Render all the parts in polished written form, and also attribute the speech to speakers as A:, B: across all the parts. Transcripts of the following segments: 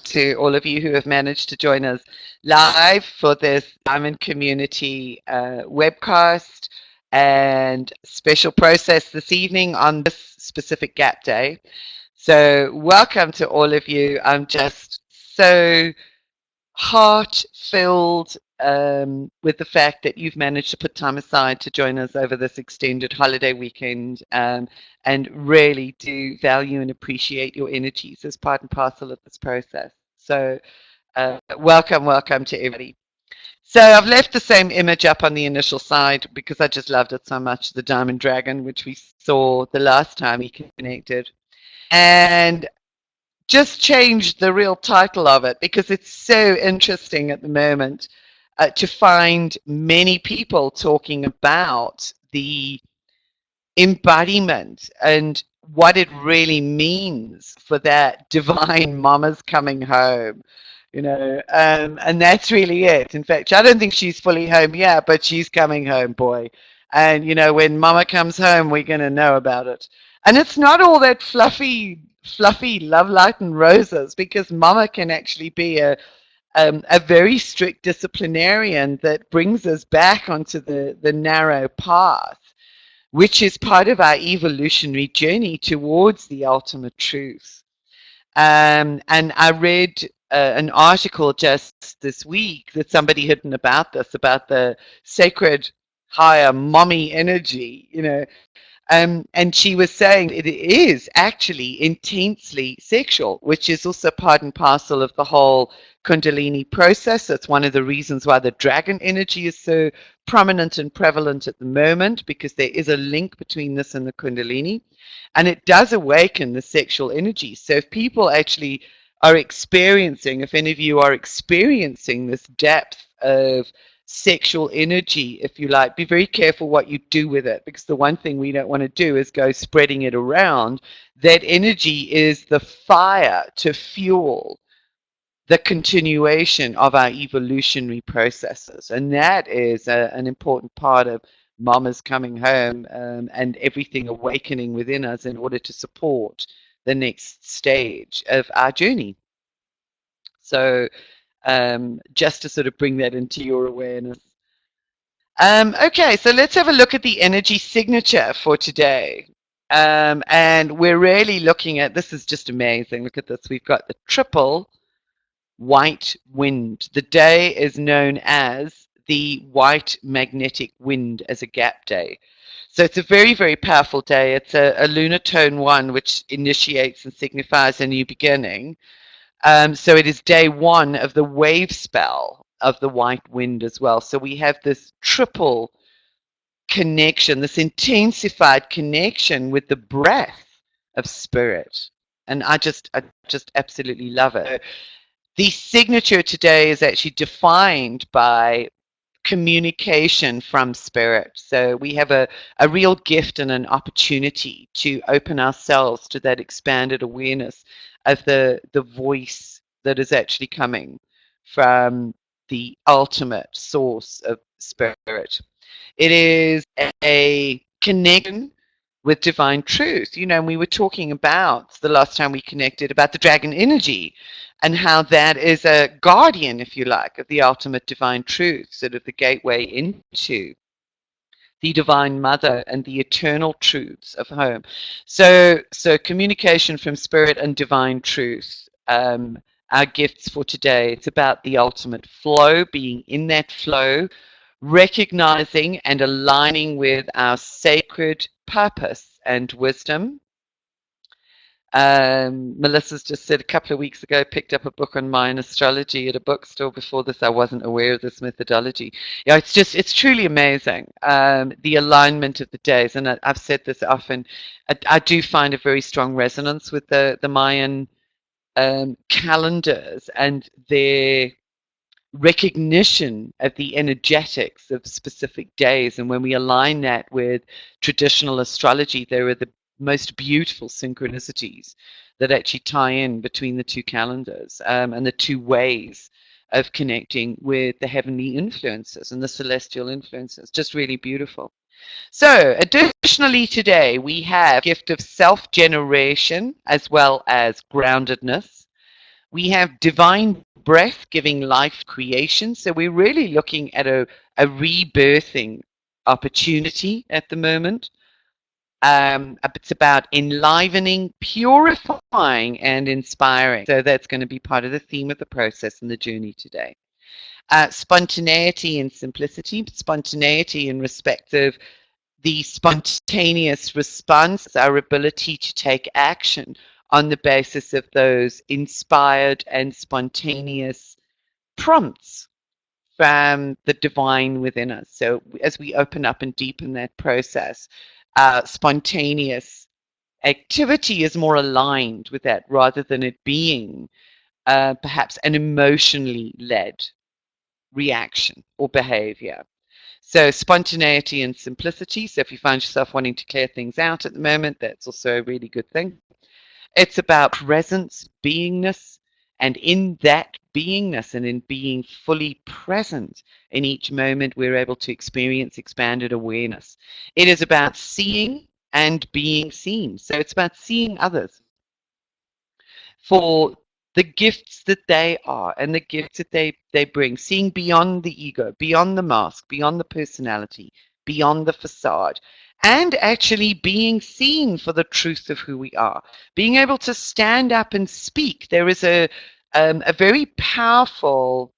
A: to all of you who have managed to join us live for this Diamond Community webcast and special process this evening on this specific gap day. So welcome to all of you. I'm just so heart-filled with the fact that you've managed to put time aside to join us over this extended holiday weekend, and really do value and appreciate your energies as part and parcel of this process. So welcome to everybody. So I've left the same image up on the initial side because I just loved it so much, the Diamond Dragon, which we saw the last time we connected. And just changed the real title of it because it's so interesting at the moment to find many people talking about the embodiment and what it really means for that divine mama's coming home, and that's really it. In fact, I don't think she's fully home yet, but she's coming home, boy. And when mama comes home, we're going to know about it. And it's not all that fluffy love, light and roses, because mama can actually be a very strict disciplinarian that brings us back onto the narrow path, which is part of our evolutionary journey towards the ultimate truth. And I read an article just this week that somebody had written about this, about the sacred higher mommy energy, and she was saying it is actually intensely sexual, which is also part and parcel of the whole Kundalini process. That's one of the reasons why the dragon energy is so prominent and prevalent at the moment, because there is a link between this and the Kundalini, and it does awaken the sexual energy. So if people actually are experiencing, if any of you are experiencing this depth of sexual energy, if you like, be very careful what you do with it, because the one thing we don't want to do is go spreading it around. That energy is the fire to fuel the continuation of our evolutionary processes, and that is an important part of mama's coming home, and everything awakening within us in order to support the next stage of our journey. So just to sort of bring that into your awareness. Okay, so let's have a look at the energy signature for today. And we're really looking at, this is just amazing. Look at this. We've got the triple white wind. The day is known as the white magnetic wind as a gap day. So it's a very, very powerful day. It's a lunar tone 1, which initiates and signifies a new beginning. So it is day 1 of the wave spell of the white wind as well. So we have this triple connection, this intensified connection with the breath of spirit. And I just absolutely love it. The signature today is actually defined by communication from spirit. So we have a real gift and an opportunity to open ourselves to that expanded awareness of the voice that is actually coming from the ultimate source of spirit. It is a connection with divine truth. And we were talking about the last time we connected about the dragon energy and how that is a guardian, if you like, of the ultimate divine truth, sort of the gateway into the divine mother and the eternal truths of home. So communication from spirit and divine truth, our gifts for today. It's about the ultimate flow, being in that flow, recognizing and aligning with our sacred purpose and wisdom. Melissa's just said a couple of weeks ago, picked up a book on Mayan astrology at a bookstore. Before this, I wasn't aware of this methodology. Yeah, it's truly amazing, the alignment of the days. And I've said this often, I do find a very strong resonance with the Mayan calendars and their recognition of the energetics of specific days. And when we align that with traditional astrology, there are the most beautiful synchronicities that actually tie in between the two calendars, and the two ways of connecting with the heavenly influences and the celestial influences. Just really beautiful. So additionally today we have gift of self-generation as well as groundedness. We have divine breath giving life creation. So we're really looking at a rebirthing opportunity at the moment. It's about enlivening, purifying, and inspiring. So that's going to be part of the theme of the process and the journey today. Spontaneity and simplicity, spontaneity in respect of the spontaneous response, our ability to take action on the basis of those inspired and spontaneous prompts from the divine within us. So as we open up and deepen that process, spontaneous activity is more aligned with that rather than it being perhaps an emotionally led reaction or behavior. So spontaneity and simplicity. So if you find yourself wanting to clear things out at the moment, that's also a really good thing. It's about presence, beingness, and in that beingness and in being fully present in each moment, we're able to experience expanded awareness. It is about seeing and being seen. So it's about seeing others for the gifts that they are and the gifts that they bring, seeing beyond the ego, beyond the mask, beyond the personality, beyond the facade, and actually being seen for the truth of who we are, being able to stand up and speak. There is a very powerful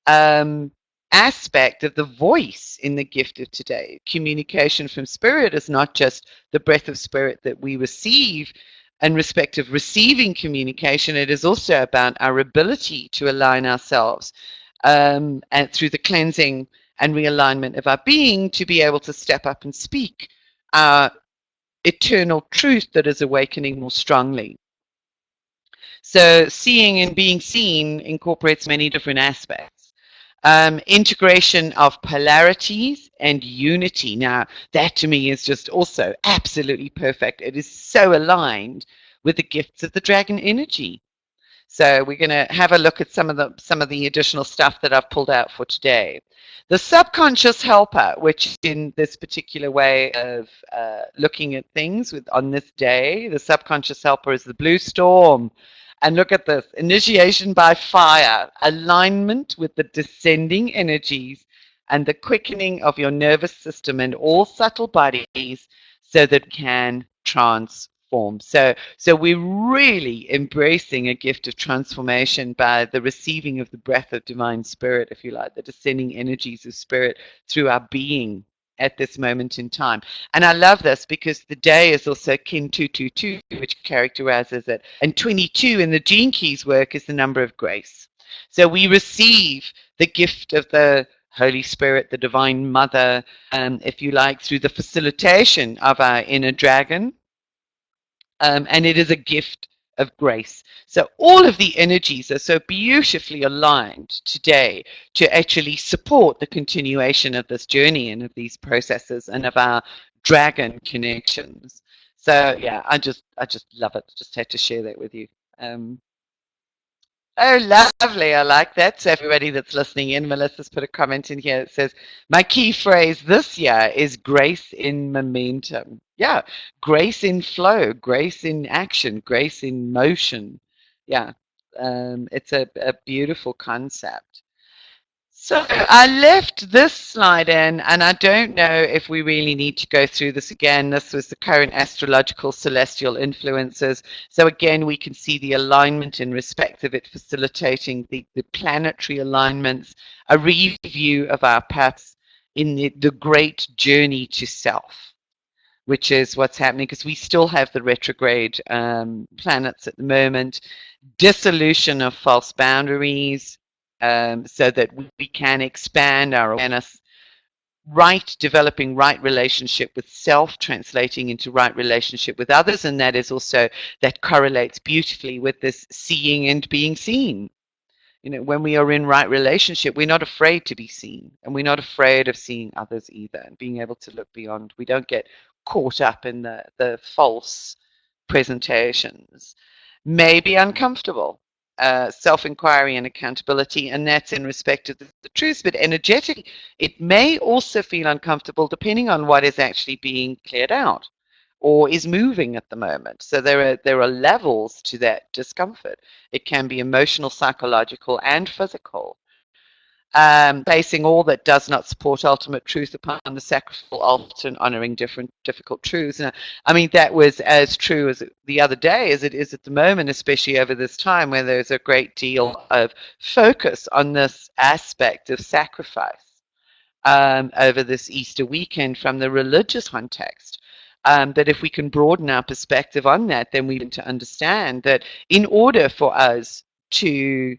A: aspect of the voice in the gift of today. Communication from spirit is not just the breath of spirit that we receive in respect of receiving communication. It is also about our ability to align ourselves and through the cleansing and realignment of our being to be able to step up and speak our eternal truth that is awakening more strongly. So seeing and being seen incorporates many different aspects. Integration of polarities and unity. Now, that to me is just also absolutely perfect. It is so aligned with the gifts of the dragon energy. So we're going to have a look at some of the additional stuff that I've pulled out for today. The subconscious helper, which in this particular way of looking at things on this day, the subconscious helper is the blue storm. And look at this, initiation by fire, alignment with the descending energies and the quickening of your nervous system and all subtle bodies so that it can transform. So we're really embracing a gift of transformation by the receiving of the breath of divine spirit, if you like, the descending energies of spirit through our being at this moment in time. And I love this because the day is also kin 222, which characterizes it. And 22 in the Gene Keys work is the number of grace. So we receive the gift of the Holy Spirit, the Divine Mother, if you like, through the facilitation of our inner dragon. And it is a gift of grace. So all of the energies are so beautifully aligned today to actually support the continuation of this journey and of these processes and of our dragon connections. So yeah, I just love it. Just had to share that with you. Oh, lovely. I like that. So everybody that's listening in, Melissa's put a comment in here. It says, my key phrase this year is grace in momentum. Yeah, grace in flow, grace in action, grace in motion. Yeah, it's a beautiful concept. So I left this slide in, and I don't know if we really need to go through this again. This was the current astrological celestial influences. So again, we can see the alignment in respect of it facilitating the planetary alignments, a review of our paths in the great journey to self, which is what's happening because we still have the retrograde planets at the moment, dissolution of false boundaries, so that we can expand our awareness, developing right relationship with self, translating into right relationship with others, and that is also, that correlates beautifully with this seeing and being seen. You know, when we are in right relationship, we're not afraid to be seen, and we're not afraid of seeing others either, and being able to look beyond. We don't get caught up in the false presentations. May be uncomfortable, self-inquiry and accountability, and that's in respect of the truth, but energetically it may also feel uncomfortable depending on what is actually being cleared out or is moving at the moment. So there are levels to that discomfort. It can be emotional, psychological, and physical. Basing all that does not support ultimate truth upon the sacrificial, often honoring difficult truths. And I mean, that was as true as the other day as it is at the moment, especially over this time where there's a great deal of focus on this aspect of sacrifice over this Easter weekend from the religious context. That if we can broaden our perspective on that, then we need to understand that in order for us to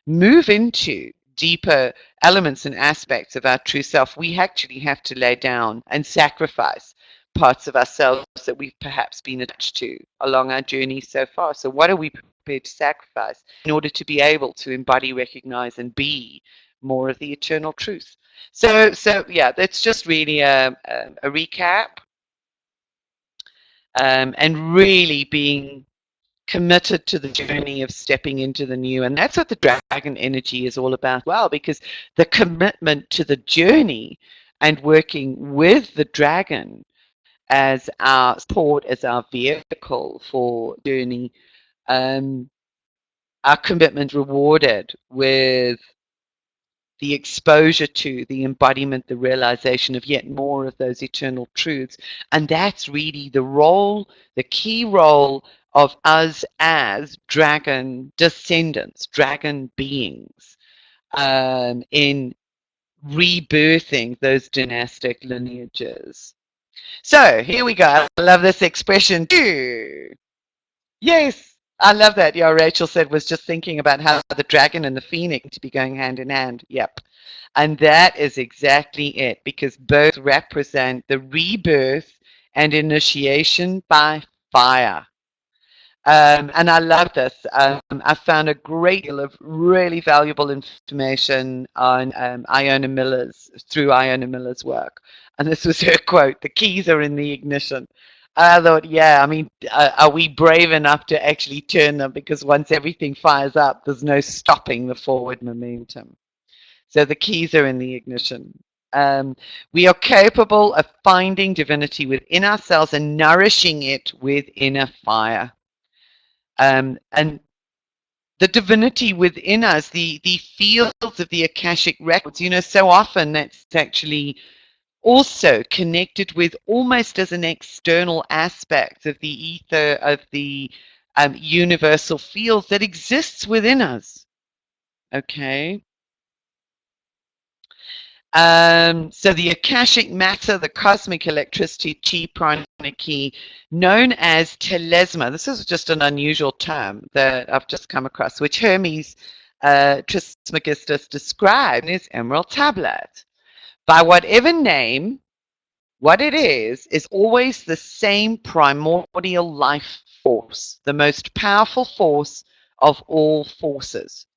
A: move into deeper elements and aspects of our true self, we actually have to lay down and sacrifice parts of ourselves that we've perhaps been attached to along our journey so far. So what are we prepared to sacrifice in order to be able to embody, recognize, and be more of the eternal truth? So yeah, that's just really a recap, and really being committed to the journey of stepping into the new. And that's what the dragon energy is all about. Well, because the commitment to the journey and working with the dragon as our support, as our vehicle for journey, our commitment rewarded with the exposure to, the embodiment, the realization of yet more of those eternal truths. And that's really the role, the key role of us as dragon descendants, dragon beings, in rebirthing those dynastic lineages. So here we go. I love this expression too. Yes, I love that. Yeah, Rachel said was just thinking about how the dragon and the phoenix to be going hand in hand. Yep. And that is exactly it, because both represent the rebirth and initiation by fire. And I love this. I found a great deal of really valuable information on through Iona Miller's work. And this was her quote: "The keys are in the ignition." I thought, yeah, I mean, are we brave enough to actually turn them? Because once everything fires up, there's no stopping the forward momentum. So the keys are in the ignition. We are capable of finding divinity within ourselves and nourishing it with inner fire. And the divinity within us, the fields of the Akashic records, so often that's actually also connected with almost as an external aspect of the ether, of the universal fields that exists within us. Okay. So the Akashic matter, the cosmic electricity, chi pranic key, known as telesma. This is just an unusual term that I've just come across, which Hermes Trismegistus described as emerald tablet. By whatever name, what it is always the same primordial life force, the most powerful force of all forces.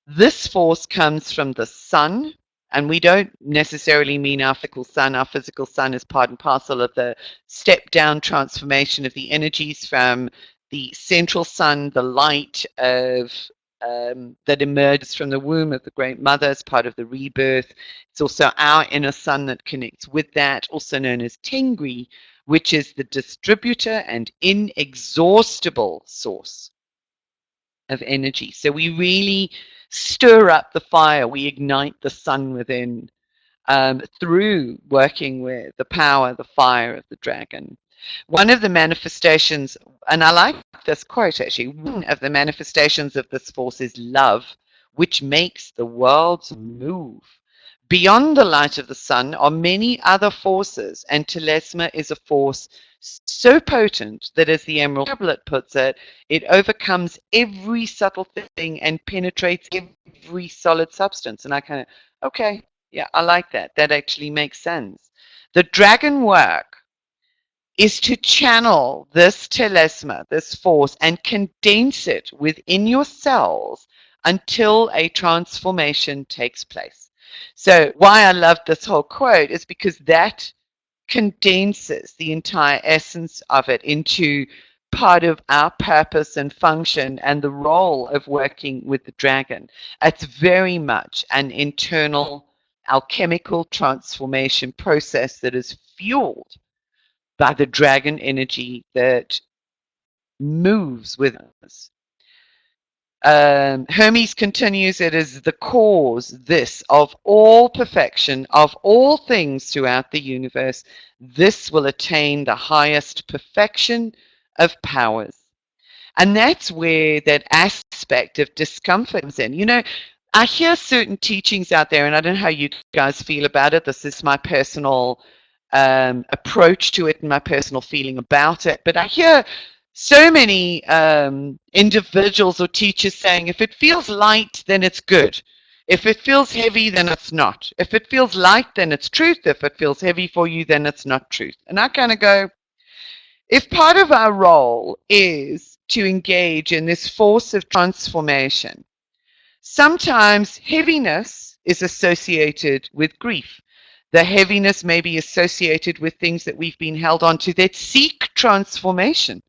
A: This force comes from the sun, and we don't necessarily mean our physical sun. Our physical sun is part and parcel of the step-down transformation of the energies from the central sun, the light of that emerges from the womb of the Great Mother as part of the rebirth. It's also our inner sun that connects with that, also known as Tengri, which is the distributor and inexhaustible source of energy. So we really stir up the fire. We ignite the sun within through working with the power, the fire of the dragon. One of the manifestations, and I like this quote actually, one of the manifestations of this force is love, which makes the worlds move. Beyond the light of the sun are many other forces, and Telesma is a force so potent that, as the Emerald Tablet puts it, it overcomes every subtle thing and penetrates every solid substance. And I kind of, okay, yeah, I like that. That actually makes sense. The dragon work is to channel this telesma, this force, and condense it within your cells until a transformation takes place. So why I love this whole quote is because that condenses the entire essence of it into part of our purpose and function and the role of working with the dragon. It's very much an internal alchemical transformation process that is fueled by the dragon energy that moves with us. Hermes continues, it is the cause, this, of all perfection, of all things throughout the universe. This will attain the highest perfection of powers. And that's where that aspect of discomfort comes in. You know, I hear certain teachings out there, and I don't know how you guys feel about it. This is my personal approach to it and my personal feeling about it. But I hear so many individuals or teachers saying, if it feels light, then it's good. If it feels heavy, then it's not. If it feels light, then it's truth. If it feels heavy for you, then it's not truth. And I kind of go, if part of our role is to engage in this force of transformation, sometimes heaviness is associated with grief. The heaviness may be associated with things that we've been held on to that seek transformation.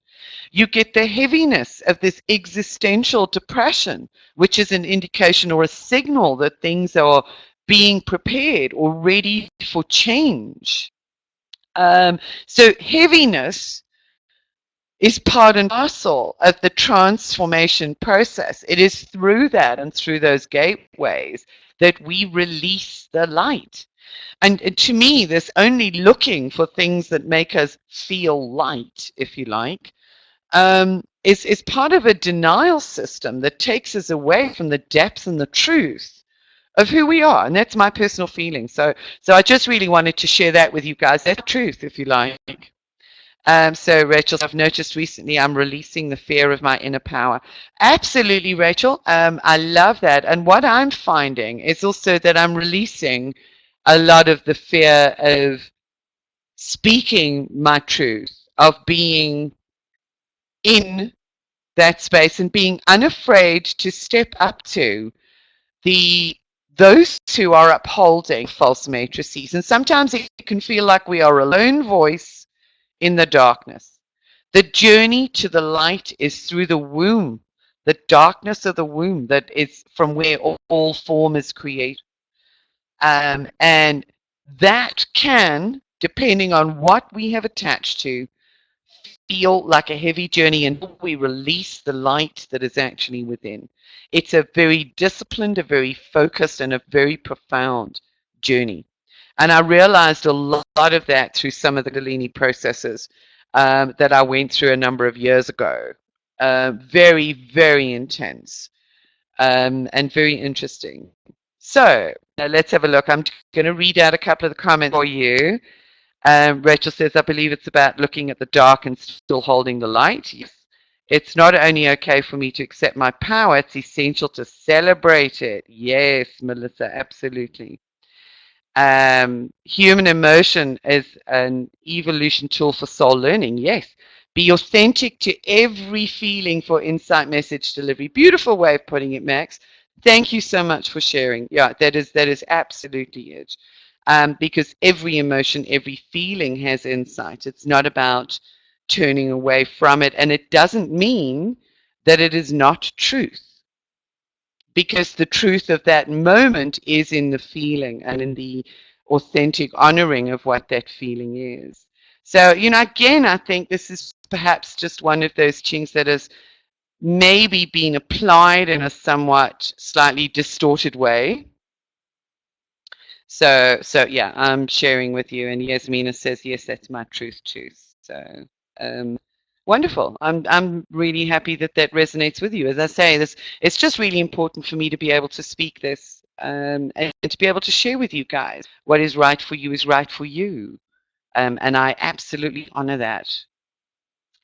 A: You get the heaviness of this existential depression, which is an indication or a signal that things are being prepared or ready for change. So heaviness is part and parcel of the transformation process. It is through that and through those gateways that we release the light. And to me, this only looking for things that make us feel light, if you like, is part of a denial system that takes us away from the depth and the truth of who we are. And that's my personal feeling. So I just really wanted to share that with you guys. That's truth, if you like. So Rachel, I've noticed recently I'm releasing the fear of my inner power. Absolutely, Rachel. I love that. And what I'm finding is also that I'm releasing a lot of the fear of speaking my truth, of being in that space and being unafraid to step up to those who are upholding false matrices. And sometimes it can feel like we are a lone voice in the darkness. The journey to the light is through the womb, the darkness of the womb that is from where all form is created. And that can, depending on what we have attached to, feel like a heavy journey until we release the light that is actually within. It's a very disciplined, a very focused, and a very profound journey. And I realized a lot of that through some of the Kundalini processes that I went through a number of years ago. Very, very intense and very interesting. So now let's have a look. I'm going to read out a couple of the comments for you. Rachel says, I believe it's about looking at the dark and still holding the light. Yes. It's not only okay for me to accept my power, it's essential to celebrate it. Yes, Melissa, absolutely. Human emotion is an evolution tool for soul learning. Yes. Be authentic to every feeling for insight message delivery. Beautiful way of putting it, Max. Thank you so much for sharing. Yeah, that is absolutely it. Because every emotion, every feeling has insight. It's not about turning away from it. And it doesn't mean that it is not truth. Because the truth of that moment is in the feeling and in the authentic honoring of what that feeling is. So, you know, again, I think this is perhaps just one of those things that has maybe been applied in a somewhat slightly distorted way. So yeah, I'm sharing with you. And Yasmina says, yes, that's my truth too. So wonderful. I'm really happy that that resonates with you. As I say, it's just really important for me to be able to speak this and to be able to share with you guys what is right for you is right for you. And I absolutely honor that.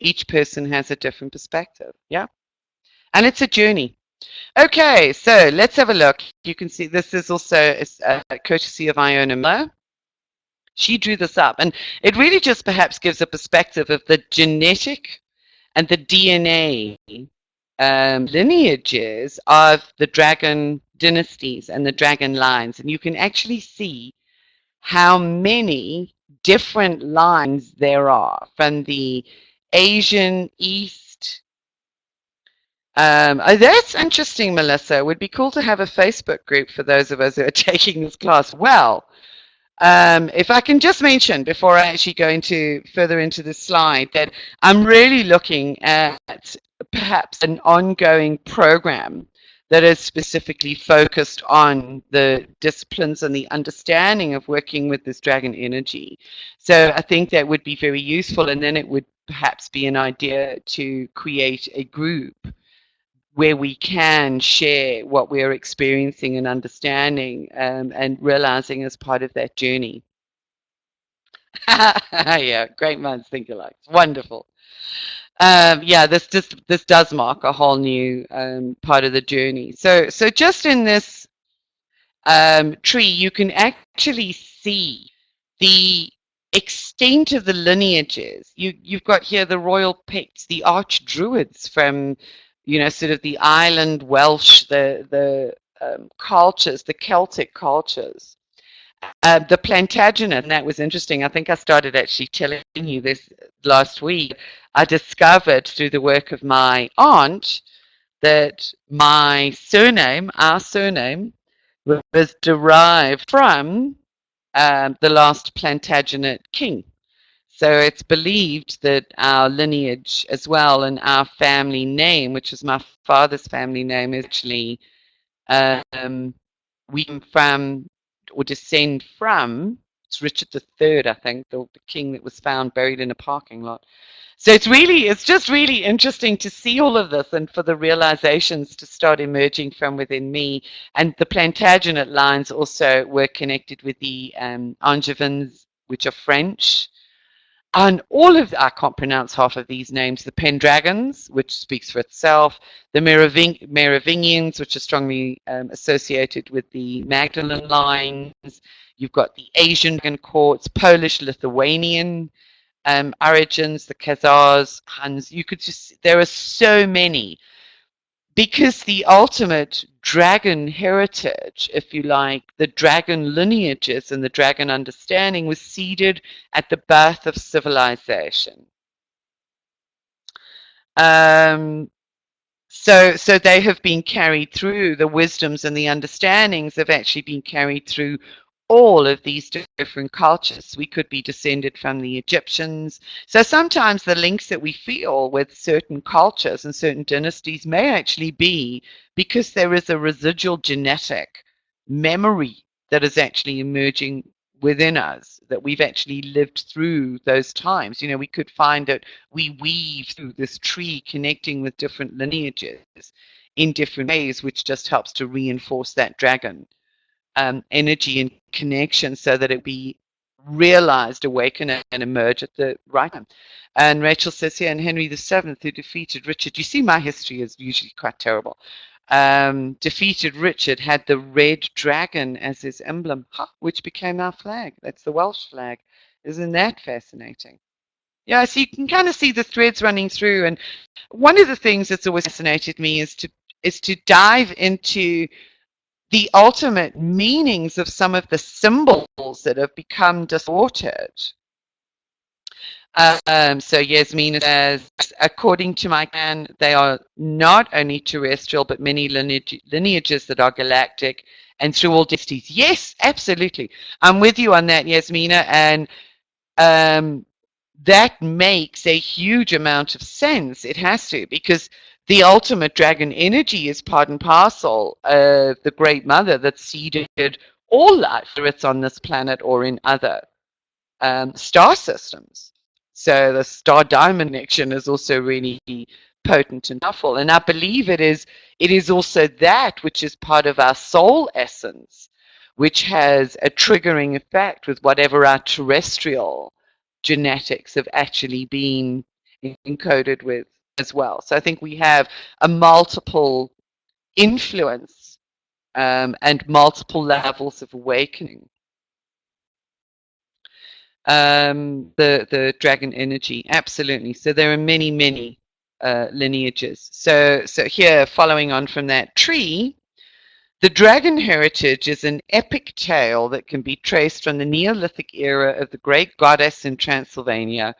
A: Each person has a different perspective. Yeah. And it's a journey. Okay, so let's have a look. You can see this is also a courtesy of Iona Miller. She drew this up, and it really just perhaps gives a perspective of the genetic and the DNA lineages of the dragon dynasties and the dragon lines. And you can actually see how many different lines there are from the Asian East. That's interesting, Melissa. It would be cool to have a Facebook group for those of us who are taking this class. Well, If I can just mention before I actually go into further into the slide that I'm really looking at perhaps an ongoing program that is specifically focused on the disciplines and the understanding of working with this dragon energy. So I think that would be very useful, and then it would perhaps be an idea to create a group where we can share what we're experiencing and understanding, and realizing as part of that journey. Yeah, great minds think alike. Wonderful. Yeah, this does mark a whole new part of the journey. So just in this tree, you can actually see the extent of the lineages. You've got here the royal Picts, the arch druids from, sort of the island Welsh, the cultures, the Celtic cultures. The Plantagenet, and that was interesting. I think I started actually telling you this last week. I discovered through the work of my aunt that my surname, our surname, was derived from the last Plantagenet king. So it's believed that our lineage as well, and our family name, which is my father's family name, is actually we come from or descend from, it's Richard III, I think, the king that was found buried in a parking lot. So it's just really interesting to see all of this and for the realizations to start emerging from within me. And the Plantagenet lines also were connected with the Angevins, which are French. And all of, I can't pronounce half of these names, the Pendragons, which speaks for itself, the Merovingians, which are strongly associated with the Magdalene lines. You've got the Asian dragon courts, Polish, Lithuanian origins, the Khazars, Huns. You could just, there are so many, because the ultimate dragon heritage, if you like, the dragon lineages and the dragon understanding was seeded at the birth of civilization. So they have been carried through, the wisdoms and the understandings have actually been carried through all of these different cultures. We could be descended from the Egyptians. So sometimes the links that we feel with certain cultures and certain dynasties may actually be because there is a residual genetic memory that is actually emerging within us, that we've actually lived through those times. We could find that we weave through this tree connecting with different lineages in different ways, which just helps to reinforce that dragon energy and connection so that it be realized, awaken, and emerge at the right time. And Rachel says here, and Henry VII, who defeated Richard, you see my history is usually quite terrible, defeated Richard, had the red dragon as his emblem, which became our flag. That's the Welsh flag. Isn't that fascinating? Yeah, so you can kind of see the threads running through. And one of the things that's always fascinated me is to dive into the ultimate meanings of some of the symbols that have become distorted. So Yasmina says, according to my clan, they are not only terrestrial, but many lineages that are galactic and through all dynasties. Yes, absolutely. I'm with you on that, Yasmina. And that makes a huge amount of sense. It has to, because the ultimate dragon energy is part and parcel of the Great Mother that seeded all life, whether it's on this planet or in other star systems. So the star diamond connection is also really potent and powerful. And I believe it is also that which is part of our soul essence, which has a triggering effect with whatever our terrestrial genetics have actually been encoded with as well. So I think we have a multiple influence and multiple levels of awakening. The dragon energy, absolutely. So there are many lineages. So here, following on from that tree, the dragon heritage is an epic tale that can be traced from the Neolithic era of the great goddess in Transylvania,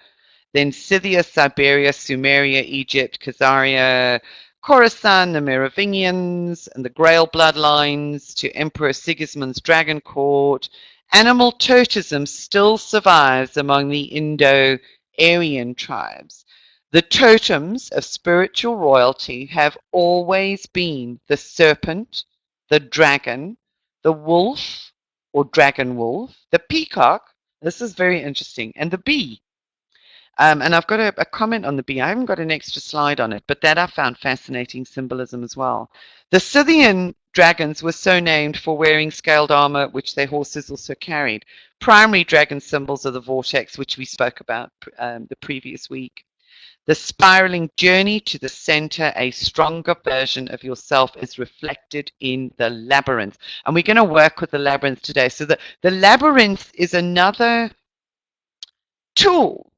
A: then Scythia, Siberia, Sumeria, Egypt, Khazaria, Khorasan, the Merovingians, and the Grail bloodlines, to Emperor Sigismund's dragon court, Animal totemism still survives among the Indo-Aryan tribes. The totems of spiritual royalty have always been the serpent, the dragon, the wolf or dragon wolf, the peacock, this is very interesting, and the bee. And I've got a comment on the bee. I haven't got an extra slide on it, but that I found fascinating symbolism as well. The Scythian dragons were so named for wearing scaled armor, which their horses also carried. Primary dragon symbols are the vortex, which we spoke about the previous week. The spiraling journey to the center, a stronger version of yourself, is reflected in the labyrinth. And we're going to work with the labyrinth today. So the labyrinth is another tool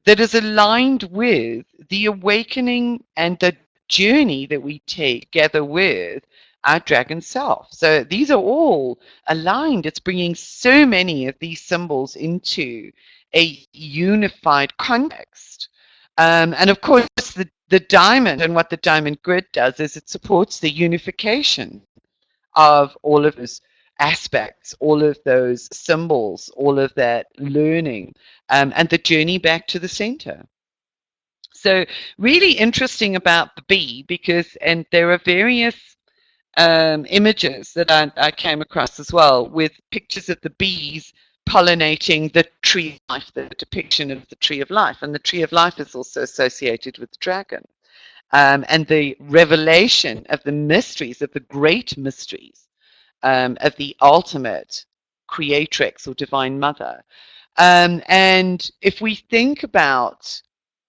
A: that is aligned with the awakening and the journey that we take together with our dragon self. So these are all aligned. It's bringing so many of these symbols into a unified context. And of course, the diamond and what the diamond grid does is it supports the unification of all of those aspects, all of those symbols, all of that learning, and the journey back to the center. So really interesting about the bee because, and there are various images that I came across as well with pictures of the bees pollinating the tree of life, the depiction of the tree of life. And the tree of life is also associated with the dragon. And the revelation of the mysteries, of the great mysteries of the ultimate creatrix or divine mother. And if we think about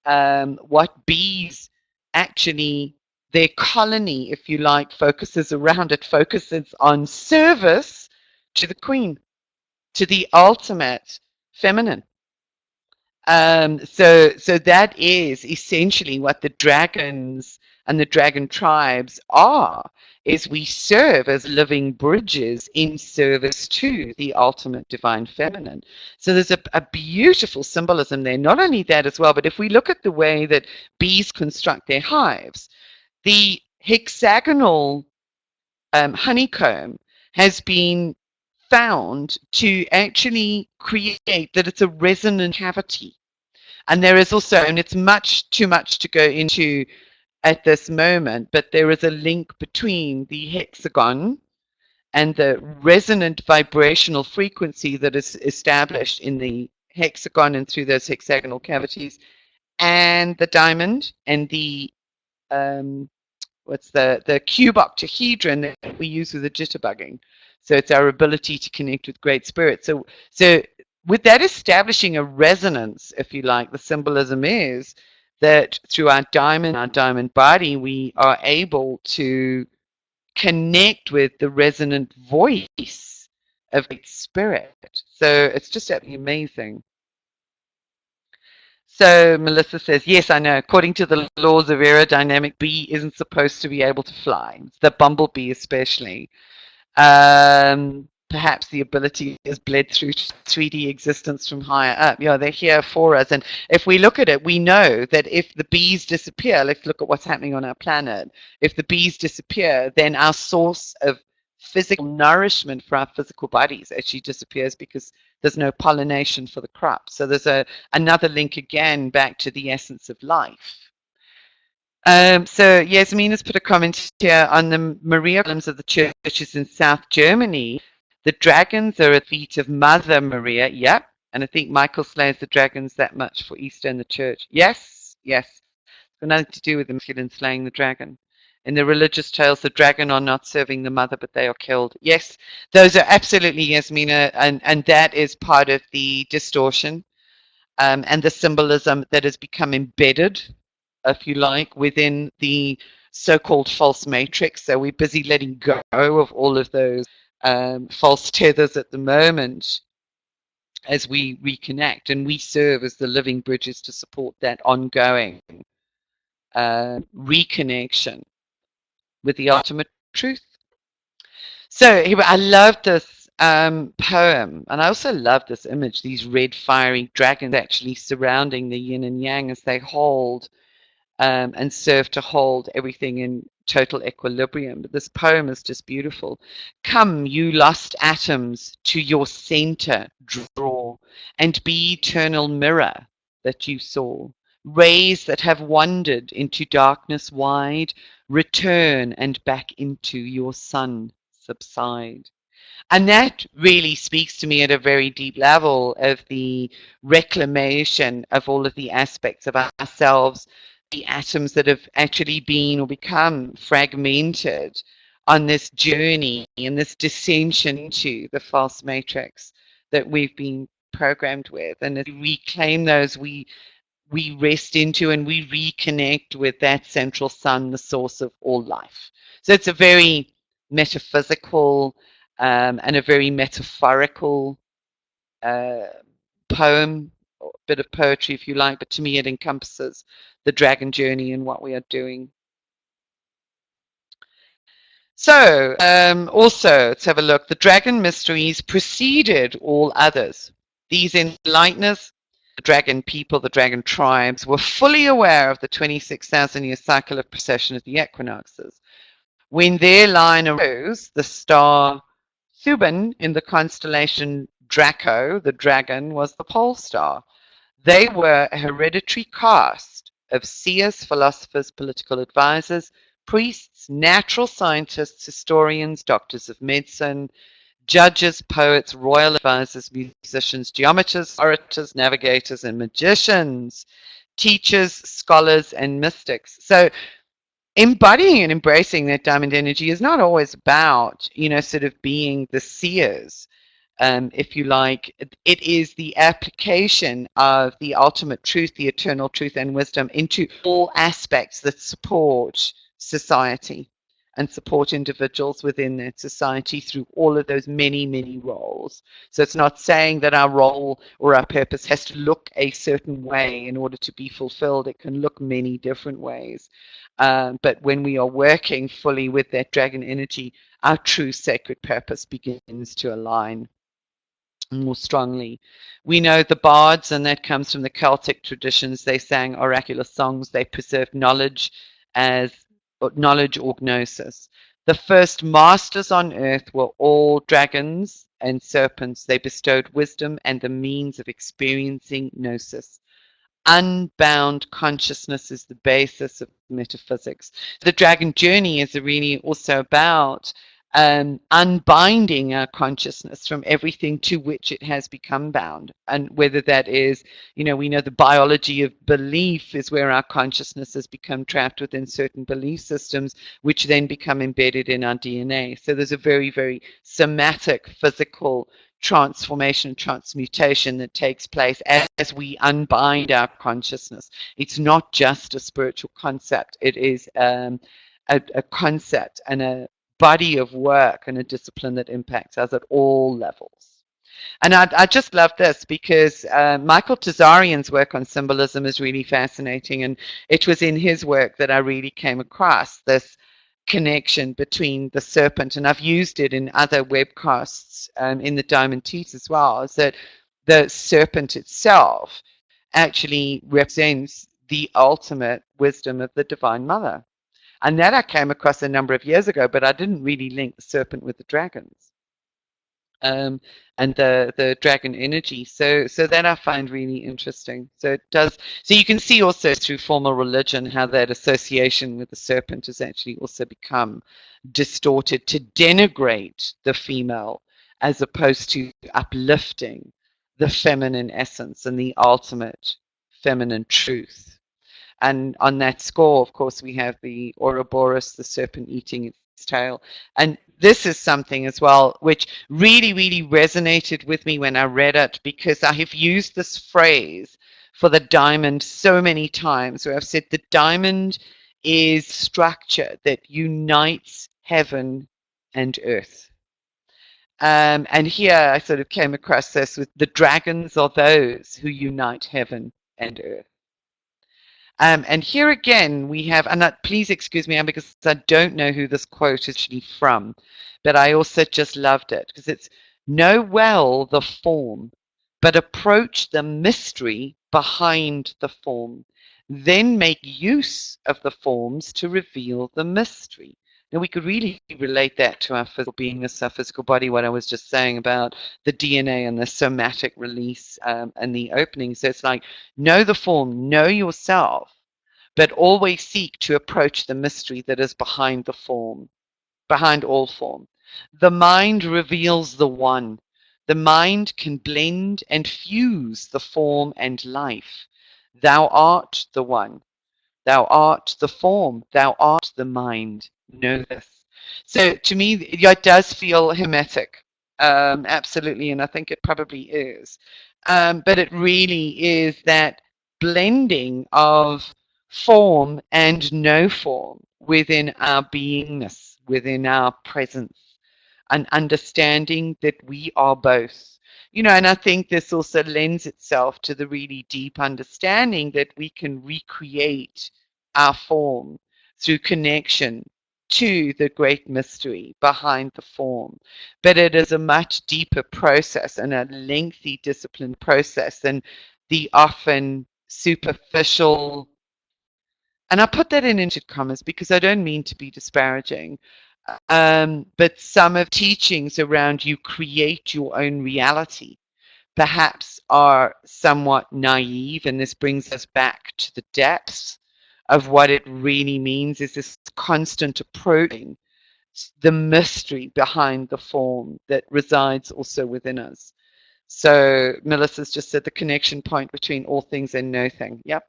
A: what bees actually, their colony, if you like, focuses around, it focuses on service to the queen, to the ultimate feminine. So that is essentially what the dragons and the dragon tribes are, is we serve as living bridges in service to the ultimate divine feminine. So there's a beautiful symbolism there. Not only that as well, but if we look at the way that bees construct their hives, the hexagonal honeycomb has been found to actually create that it's a resonant cavity. And there is also, and it's much too much to go into at this moment, but there is a link between the hexagon and the resonant vibrational frequency that is established in the hexagon and through those hexagonal cavities, and the diamond and the what's the cube octahedron that we use with the jitterbugging. So it's our ability to connect with great spirit. So with that establishing a resonance, if you like, the symbolism is that through our diamond body, we are able to connect with the resonant voice of great spirit. So it's just absolutely amazing. So Melissa says, yes, I know. According to the laws of aerodynamic, bee isn't supposed to be able to fly. The bumblebee especially. Perhaps the ability is bled through 3D existence from higher up. Yeah, they're here for us. And if we look at it, we know that if the bees disappear, let's look at what's happening on our planet. If the bees disappear, then our source of physical nourishment for our physical bodies actually disappears because there's no pollination for the crops. So there's another link again back to the essence of life. So Yasmin has put a comment here on the Maria columns of the churches in South Germany. The dragons are at the feet of Mother Maria. Yep. And I think Michael slays the dragons that much for Easter in the church. Yes, yes. It's got nothing to do with the masculine slaying the dragon. In the religious tales, the dragon are not serving the mother, but they are killed. Yes, those are absolutely, Yasmina, and that is part of the distortion and the symbolism that has become embedded, if you like, within the so-called false matrix. So we're busy letting go of all of those false tethers at the moment as we reconnect, and we serve as the living bridges to support that ongoing reconnection with the ultimate truth. So I love this poem, and I also love this image, these red fiery dragons actually surrounding the yin and yang as they hold and serve to hold everything in total equilibrium. But this poem is just beautiful. Come, you lost atoms, to your center draw, and be eternal mirror that you saw. Rays that have wandered into darkness wide, return and back into your sun subside. And that really speaks to me at a very deep level of the reclamation of all of the aspects of ourselves, the atoms that have actually been or become fragmented on this journey and this descension into the false matrix that we've been programmed with. And as we reclaim those, we rest into and we reconnect with that central sun, the source of all life. So it's a very metaphysical and a very metaphorical poem, or a bit of poetry if you like, but to me it encompasses the dragon journey and what we are doing. So also, let's have a look. The dragon mysteries preceded all others. These enlighteners, the dragon people, the dragon tribes, were fully aware of the 26,000-year cycle of precession of the equinoxes. When their line arose, the star Thuban in the constellation Draco, the dragon, was the pole star. They were a hereditary caste of seers, philosophers, political advisors, priests, natural scientists, historians, doctors of medicine, judges, poets, royal advisors, musicians, geometers, orators, navigators, and magicians, teachers, scholars, and mystics. So embodying and embracing that diamond energy is not always about, sort of being the seers, if you like. It is the application of the ultimate truth, the eternal truth and wisdom into all aspects that support society and support individuals within that society through all of those many, many roles. So it's not saying that our role or our purpose has to look a certain way in order to be fulfilled. It can look many different ways. But when we are working fully with that dragon energy, our true sacred purpose begins to align more strongly. We know the bards, and that comes from the Celtic traditions. They sang oracular songs. They preserved knowledge as knowledge or gnosis. The first masters on earth were all dragons and serpents. They bestowed wisdom and the means of experiencing gnosis. Unbound consciousness is the basis of metaphysics. The dragon journey is really also about unbinding our consciousness from everything to which it has become bound. And whether that is, we know the biology of belief is where our consciousness has become trapped within certain belief systems, which then become embedded in our DNA. So there's a very, very somatic, physical transformation, transmutation that takes place as we unbind our consciousness. It's not just a spiritual concept. It is a concept and a body of work and a discipline that impacts us at all levels. And I just love this because Michael Tazarian's work on symbolism is really fascinating. And it was in his work that I really came across this connection between the serpent, and I've used it in other webcasts in the Diamond Teeth as well, is that the serpent itself actually represents the ultimate wisdom of the Divine Mother. And that I came across a number of years ago, but I didn't really link the serpent with the dragons and the dragon energy. So that I find really interesting. So it does. So you can see also through formal religion how that association with the serpent has actually also become distorted to denigrate the female as opposed to uplifting the feminine essence and the ultimate feminine truth. And on that score, of course, we have the Ouroboros, the serpent eating its tail. And this is something as well which really, really resonated with me when I read it, because I have used this phrase for the diamond so many times where I've said the diamond is structure that unites heaven and earth. And here I sort of came across this with the dragons are those who unite heaven and earth. And here again we have, and please excuse me because I don't know who this quote is actually from, but I also just loved it because it's know well the form, but approach the mystery behind the form. then make use of the forms to reveal the mystery. Now, we could really relate that to our physical beingness, our physical body, what I was just saying about the DNA and the somatic release and the opening. So it's like, know the form, know yourself, but always seek to approach the mystery that is behind the form, behind all form. The mind reveals the one. The mind can blend and fuse the form and life. Thou art the one. Thou art the form. Thou art the mind. Know this. So to me, it does feel hermetic. Absolutely. And I think it probably is. But it really is that blending of form and no form within our beingness, within our presence, an understanding that we are both. And I think this also lends itself to the really deep understanding that we can recreate our form through connection to the great mystery behind the form. But it is a much deeper process and a lengthy disciplined process than the often superficial, and I put that in inverted commas because I don't mean to be disparaging, but some of teachings around you create your own reality perhaps are somewhat naive, and this brings us back to the depths of what it really means is this constant approaching the mystery behind the form that resides also within us. So Melissa's just said the connection point between all things and nothing. Yep.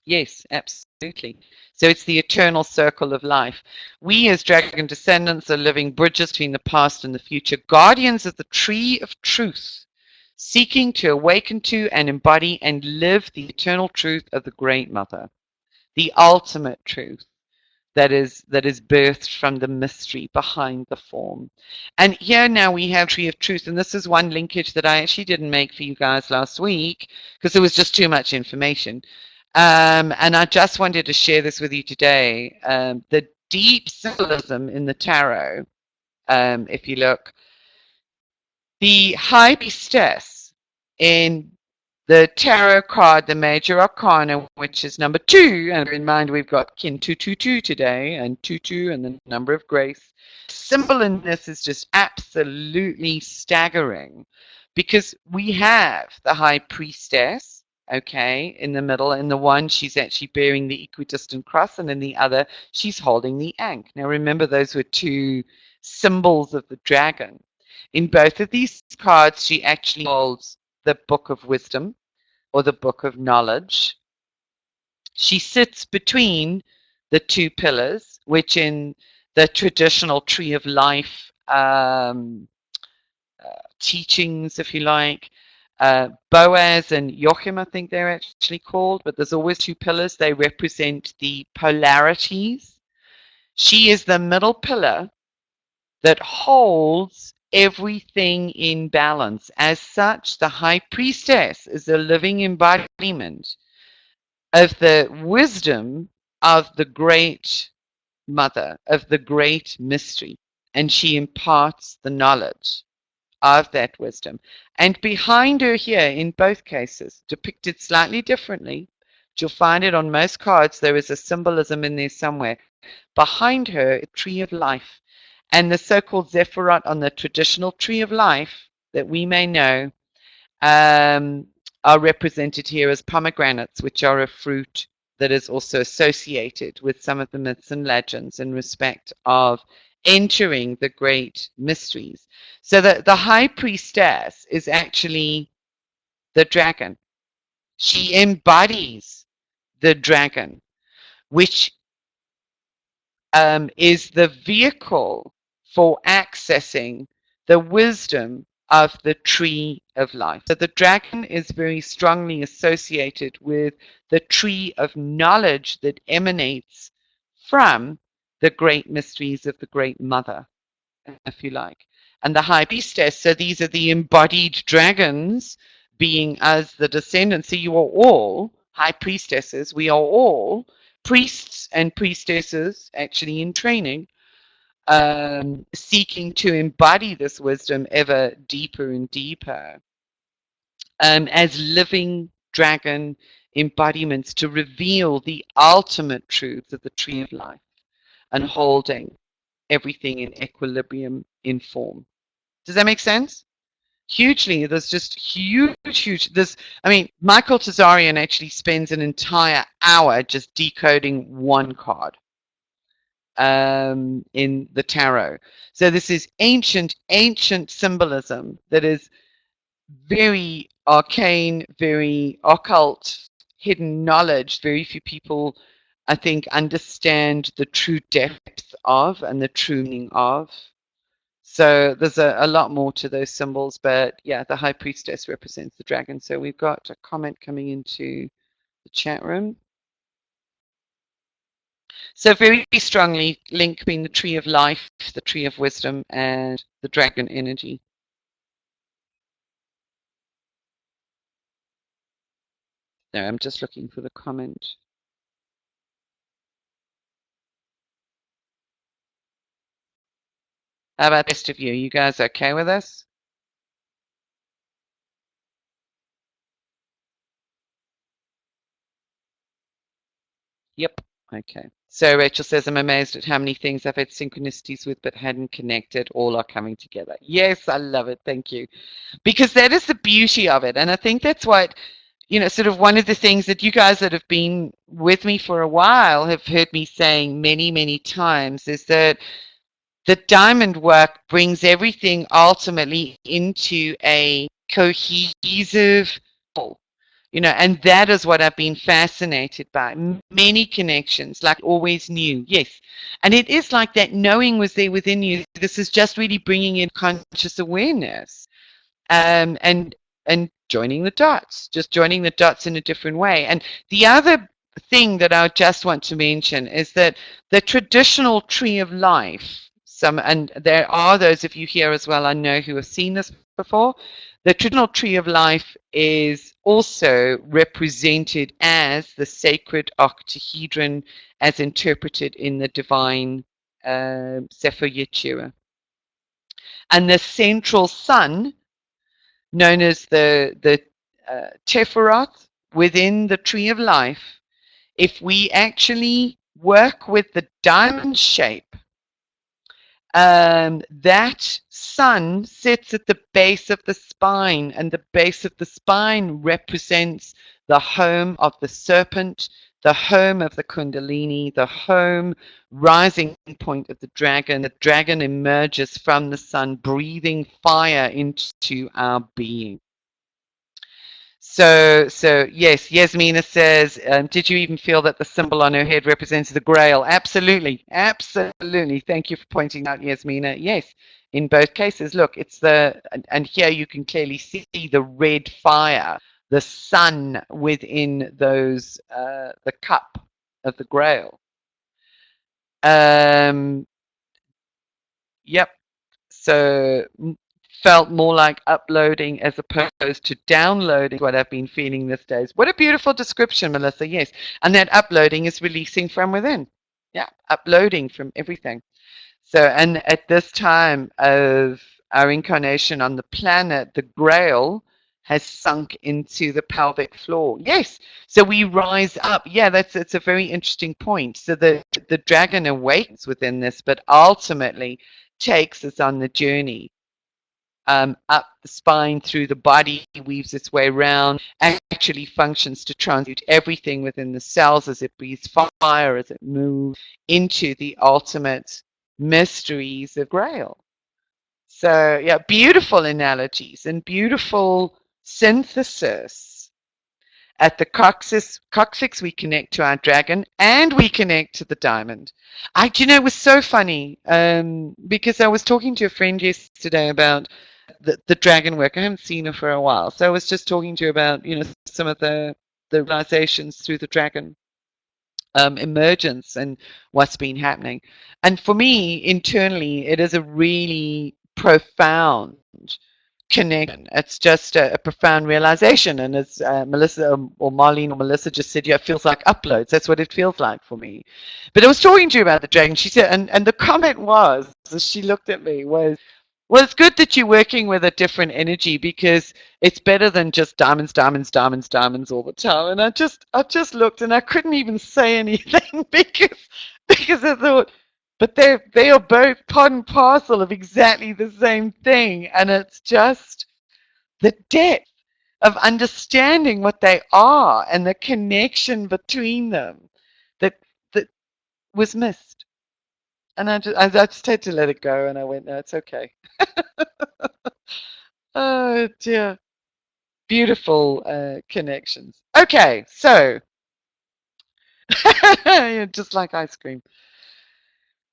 A: Yes, absolutely. So it's the eternal circle of life. We as dragon descendants are living bridges between the past and the future, guardians of the tree of truth, seeking to awaken to and embody and live the eternal truth of the Great Mother, the ultimate truth that is birthed from the mystery behind the form. And here now we have Tree of Truth, and this is one linkage that I actually didn't make for you guys last week because it was just too much information. And I just wanted to share this with you today. The deep symbolism in the tarot, if you look, the High Priestess in the tarot card, the Major Arcana, which is number 2, and in mind we've got Kin 222 today, and 22 and the number of grace. Symbol in this is just absolutely staggering because we have the High Priestess, okay, in the middle, and the one she's actually bearing the equidistant cross, and in the other she's holding the Ankh. Now remember, those were 2 symbols of the dragon. In both of these cards, she actually holds the Book of Wisdom or the Book of Knowledge. She sits between the 2 pillars, which in the traditional Tree of Life teachings, if you like, Boaz and Joachim, I think they're actually called, but there's always 2 pillars. They represent the polarities. She is the middle pillar that holds everything in balance. As such, the High Priestess is a living embodiment of the wisdom of the Great Mother, of the great mystery, and she imparts the knowledge of that wisdom. And behind her here, in both cases, depicted slightly differently, but you'll find it on most cards, there is a symbolism in there somewhere. Behind her, a tree of life. And the so-called Zephyros on the traditional Tree of Life that we may know are represented here as pomegranates, which are a fruit that is also associated with some of the myths and legends in respect of entering the great mysteries. So the High Priestess is actually the dragon. She embodies the dragon, which is the vehicle for accessing the wisdom of the tree of life. So the dragon is very strongly associated with the tree of knowledge that emanates from the great mysteries of the Great Mother, if you like. And the High Priestess, so these are the embodied dragons being as the descendants. So you are all High Priestesses. We are all priests and priestesses actually in training, seeking to embody this wisdom ever deeper and deeper as living dragon embodiments to reveal the ultimate truths of the tree of life and holding everything in equilibrium in form. Does that make sense? Hugely. There's just huge. I mean, Michael Tazarian actually spends an entire hour just decoding one card in the tarot. So this is ancient symbolism that is very arcane, very occult, hidden knowledge. Very few people, I think, understand the true depth of and the true meaning of. So there's a lot more to those symbols, but yeah, the High Priestess represents the dragon. So we've got a comment coming into the chat room. So very strongly linked between the Tree of Life, the Tree of Wisdom, and the dragon energy. No, I'm just looking for the comment. How about the rest of you? You guys okay with this? Yep. Okay. So Rachel says, I'm amazed at how many things I've had synchronicities with but hadn't connected. All are coming together. Yes, I love it. Thank you. Because that is the beauty of it. And I think that's what, sort of one of the things that you guys that have been with me for a while have heard me saying many, many times is that the diamond work brings everything ultimately into a cohesive whole. And that is what I've been fascinated by. Many connections, like always knew, yes. And it is like that knowing was there within you. This is just really bringing in conscious awareness, and joining the dots, just joining the dots in a different way. And the other thing that I just want to mention is that the traditional tree of life, and there are those of you here as well, I know, who have seen this before. The traditional tree of life is also represented as the sacred octahedron as interpreted in the divine Sefer Yetzirah. And the central sun, known as the Teferoth within the tree of life, if we actually work with the diamond shape, that sun sits at the base of the spine, and the base of the spine represents the home of the serpent, the home of the Kundalini, the home rising point of the dragon. The dragon emerges from the sun, breathing fire into our being. So yes, Yasmina says, did you even feel that the symbol on her head represents the Grail? Absolutely, absolutely. Thank you for pointing out, Yasmina. Yes, in both cases. Look, it's and here you can clearly see the red fire, the sun within those, the cup of the Grail. Yep. So felt more like uploading as opposed to downloading, what I've been feeling these days. What a beautiful description, Melissa. Yes. And that uploading is releasing from within. Yeah, uploading from everything. So, and at this time of our incarnation on the planet, the Grail has sunk into the pelvic floor. Yes. So we rise up. Yeah, it's a very interesting point. So the dragon awakens within this, but ultimately takes us on the journey up the spine, through the body, weaves its way around, actually functions to transmute everything within the cells as it breathes fire, as it moves into the ultimate mysteries of Grail. So yeah, beautiful analogies and beautiful synthesis. At the coccyx, we connect to our dragon and we connect to the diamond. It was so funny because I was talking to a friend yesterday about the dragon work. I haven't seen her for a while, so I was just talking to her about some of the realizations through the dragon emergence and what's been happening. And for me, internally, it is a really profound connection. It's just a profound realization. And as Melissa or Marlene or Melissa just said, yeah, it feels like uploads. That's what it feels like for me. But I was talking to you about the dragon. She said, and the comment was, as she looked at me, was, Well, it's good that you're working with a different energy because it's better than just diamonds, diamonds, diamonds, diamonds all the time. And I just looked and I couldn't even say anything because I thought, but they are both part and parcel of exactly the same thing, and it's just the depth of understanding what they are and the connection between them that that was missed. And I just had to let it go, and I went, no, it's okay. Oh dear. Beautiful connections. Okay, so yeah, just like ice cream.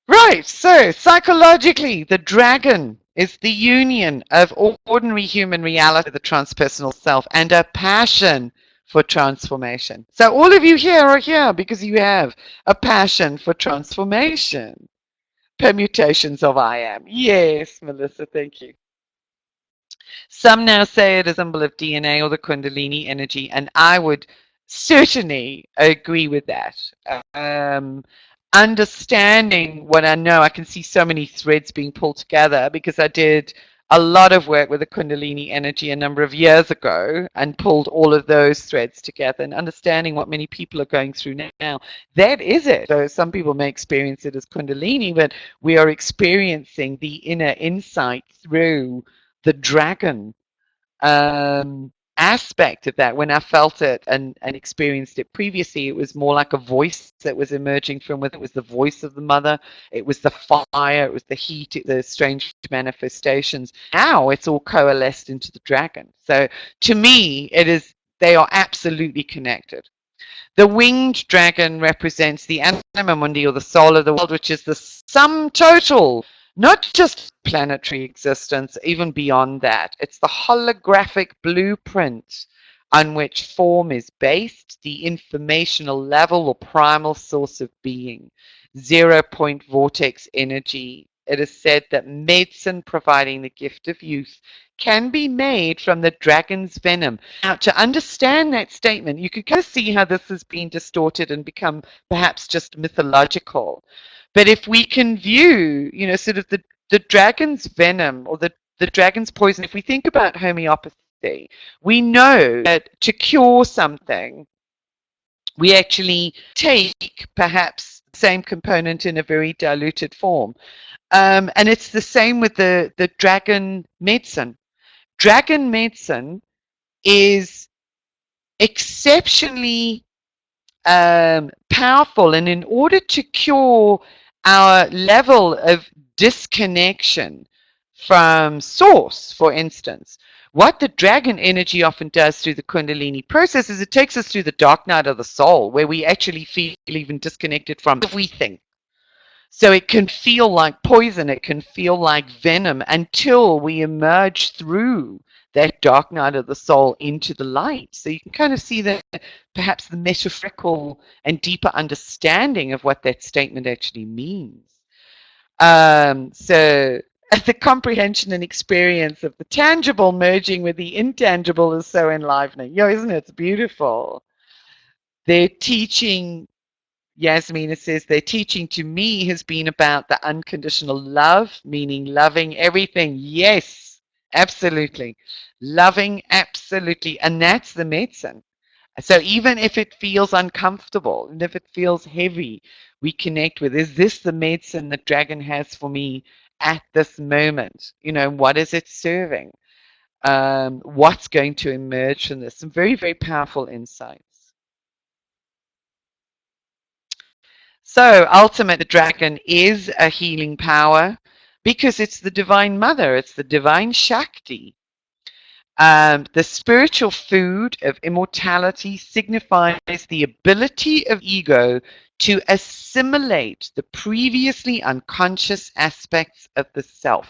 A: Right, so psychologically, the dragon is the union of ordinary human reality, the transpersonal self, and a passion for transformation. So all of you here are here because you have a passion for transformation. Permutations of I am. Yes, Melissa, thank you. Some now say it is a symbol of DNA or the Kundalini energy, and I would certainly agree with that. Um, Understanding what I know, I can see so many threads being pulled together because I did a lot of work with the Kundalini energy a number of years ago and pulled all of those threads together and understanding what many people are going through now. That is it. So some people may experience it as Kundalini, but we are experiencing the inner insight through the dragon aspect of that. When I felt it and experienced it previously, it was more like a voice that was emerging from within. It was the voice of the mother. It was the fire. It was the heat, the strange manifestations. Now it's all coalesced into the dragon. So to me, they are absolutely connected. The winged dragon represents the anima mundi, or the soul of the world, which is the sum total, not just planetary existence, even beyond that. It's the holographic blueprint on which form is based, the informational level or primal source of being, 0 point vortex energy. It is said that medicine providing the gift of youth can be made from the dragon's venom. Now, to understand that statement, you could kind of see how this has been distorted and become perhaps just mythological. But if we can view, sort of the dragon's venom or the dragon's poison, if we think about homeopathy, we know that to cure something, we actually take perhaps the same component in a very diluted form. And it's the same with the dragon medicine. Dragon medicine is exceptionally powerful, and in order to cure our level of disconnection from source, for instance, what the dragon energy often does through the Kundalini process is it takes us through the dark night of the soul, where we actually feel even disconnected from everything. So it can feel like poison, it can feel like venom until we emerge through that dark night of the soul into the light. So you can kind of see that perhaps the metaphorical and deeper understanding of what that statement actually means. So the comprehension and experience of the tangible merging with the intangible is so enlivening. Isn't it? It's beautiful. They're teaching Yasmina says their teaching to me has been about the unconditional love, meaning loving everything. Yes, absolutely. Loving absolutely. And that's the medicine. So even if it feels uncomfortable and if it feels heavy, we connect with, is this the medicine that Dragon has for me at this moment? What is it serving? What's going to emerge from this? Some very, very powerful insights. So ultimate, the dragon is a healing power because it's the divine mother, it's the divine Shakti. The spiritual food of immortality signifies the ability of ego to assimilate the previously unconscious aspects of the self.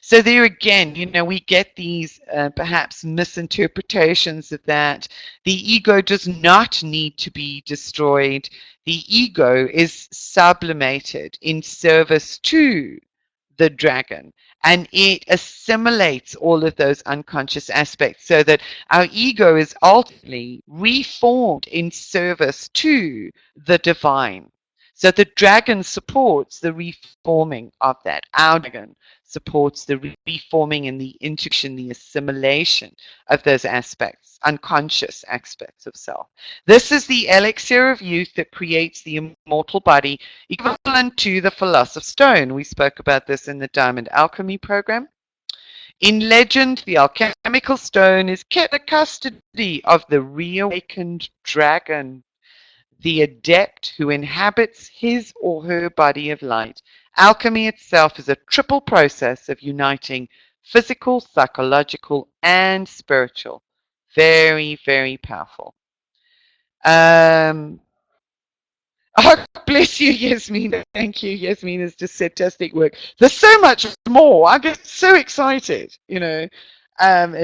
A: So there again, we get these perhaps misinterpretations of that. The ego does not need to be destroyed. The ego is sublimated in service to the dragon, and it assimilates all of those unconscious aspects so that our ego is ultimately reformed in service to the divine. So the dragon supports the reforming of that. Our dragon supports the reforming and the integration, the assimilation of those aspects, unconscious aspects of self. This is the elixir of youth that creates the immortal body, equivalent to the philosopher's stone. We spoke about this in the Diamond Alchemy program. In legend, the alchemical stone is kept in the custody of the reawakened dragon, the adept who inhabits his or her body of light. Alchemy itself is a triple process of uniting physical, psychological, and spiritual. Very, very powerful. Oh, bless you, Yasmin. Thank you. Yasmin has just fantastic work. There's so much more. I get so excited, in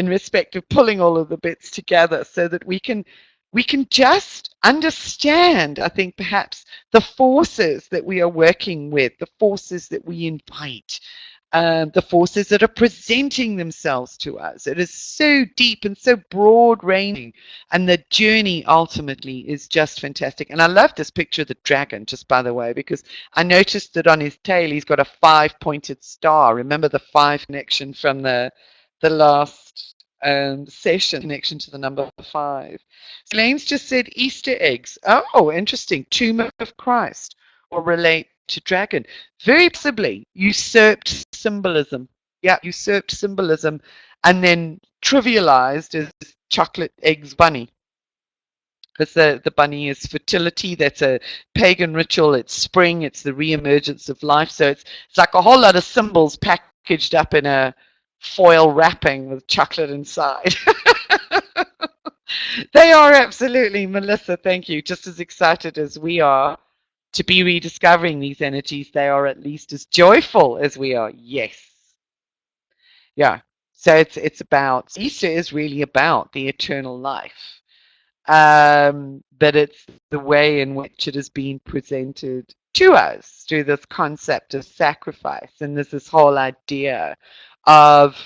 A: respect of pulling all of the bits together so that we can just understand, I think, perhaps the forces that we are working with, the forces that we invite, the forces that are presenting themselves to us. It is so deep and so broad ranging, and the journey ultimately is just fantastic. And I love this picture of the dragon, just by the way, because I noticed that on his tail he's got a 5-pointed star. Remember the 5 connection from the last session, connection to the number 5. Elaine's just said Easter eggs. Oh, interesting. Tomb of Christ, or relate to dragon. Very possibly usurped symbolism. Yeah, usurped symbolism and then trivialized as chocolate eggs bunny. Because the bunny is fertility. That's a pagan ritual. It's spring. It's the re-emergence of life. So it's like a whole lot of symbols packaged up in a foil wrapping with chocolate inside. They are absolutely, Melissa, thank you, just as excited as we are to be rediscovering these energies. They are at least as joyful as we are. Yes. Yeah. So it's about, Easter is really about the eternal life. But it's the way in which it is being presented to us through this concept of sacrifice. And there's this whole idea of,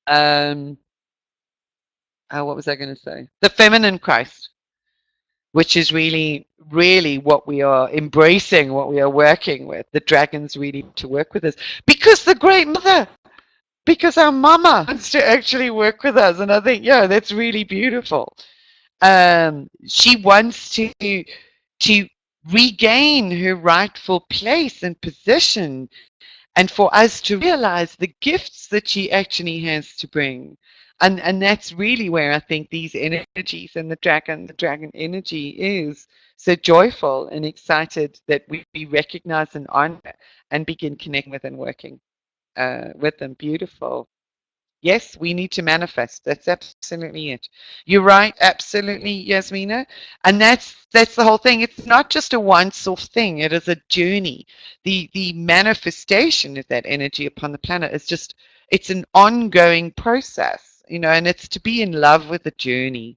A: what was I going to say? The feminine Christ, which is really, really what we are embracing, what we are working with. The dragons really to work with us. Because the Great Mother, because our mama wants to actually work with us. And I think, yeah, that's really beautiful. She wants to regain her rightful place and position, and for us to realize the gifts that she actually has to bring. And that's really where I think these energies and the dragon energy is so joyful and excited that we recognize and honor and begin connecting with and working with them. Beautiful. Yes, we need to manifest. That's absolutely it. You're right, absolutely, Yasmina. And that's the whole thing. It's not just a once-off thing. It is a journey. The manifestation of that energy upon the planet is just, it's an ongoing process, and it's to be in love with the journey.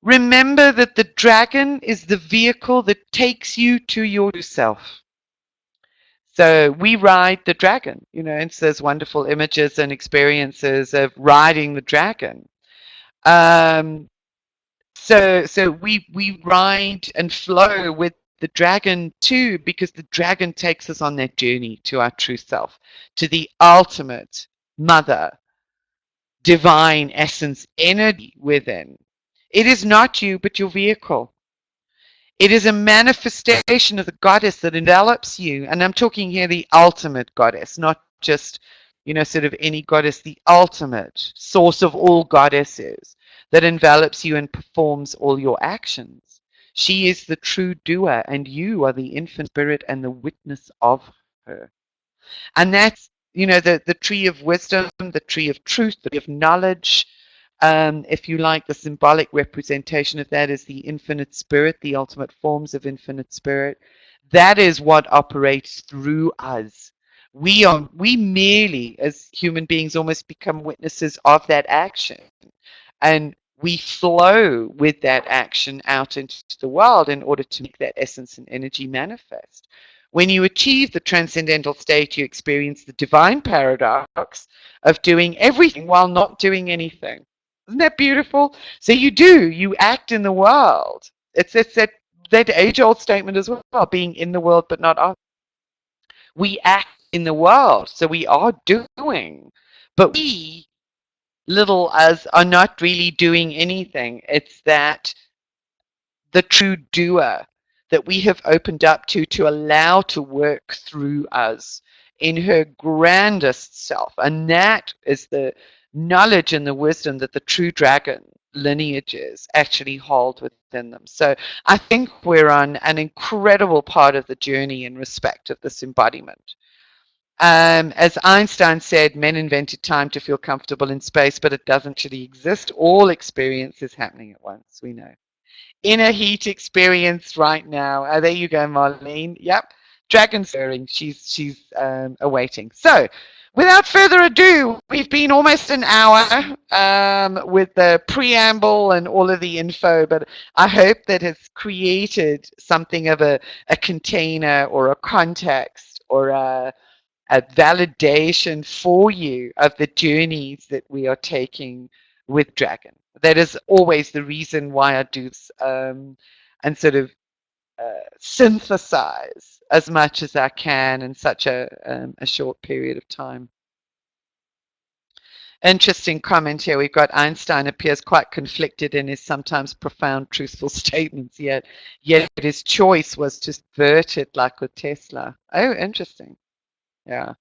A: Remember that the dragon is the vehicle that takes you to yourself. So we ride the dragon, and so there's wonderful images and experiences of riding the dragon. So we ride and flow with the dragon too, because the dragon takes us on that journey to our true self, to the ultimate mother, divine essence energy within. It is not you, but your vehicle. It is a manifestation of the goddess that envelops you. And I'm talking here the ultimate goddess, not just, sort of any goddess, the ultimate source of all goddesses that envelops you and performs all your actions. She is the true doer, and you are the infinite spirit and the witness of her. And that's, the tree of wisdom, the tree of truth, the tree of knowledge. If you like, the symbolic representation of that is the infinite spirit, the ultimate forms of infinite spirit. That is what operates through us. We merely, as human beings, almost become witnesses of that action. And we flow with that action out into the world in order to make that essence and energy manifest. When you achieve the transcendental state, you experience the divine paradox of doing everything while not doing anything. Isn't that beautiful? So you act in the world. It's that that age-old statement as well, being in the world but not of. We act in the world, so we are doing, but we, little as, are not really doing anything. It's that the true doer that we have opened up to allow to work through us in her grandest self. And that is the knowledge and the wisdom that the true dragon lineages actually hold within them. So I think we're on an incredible part of the journey in respect of this embodiment. As Einstein said, men invented time to feel comfortable in space, but it doesn't actually exist. All experience is happening at once, we know. Inner heat experience right now. There you go, Marlene. Yep, dragon stirring. She's awaiting. So, without further ado, we've been almost an hour with the preamble and all of the info, but I hope that has created something of a container or a context or a validation for you of the journeys that we are taking with Dragon. That is always the reason why I do this, and sort of synthesize as much as I can in such a short period of time. Interesting comment here. We've got Einstein appears quite conflicted in his sometimes profound, truthful statements, yet his choice was to subvert it like with Tesla. Oh, interesting. Yeah.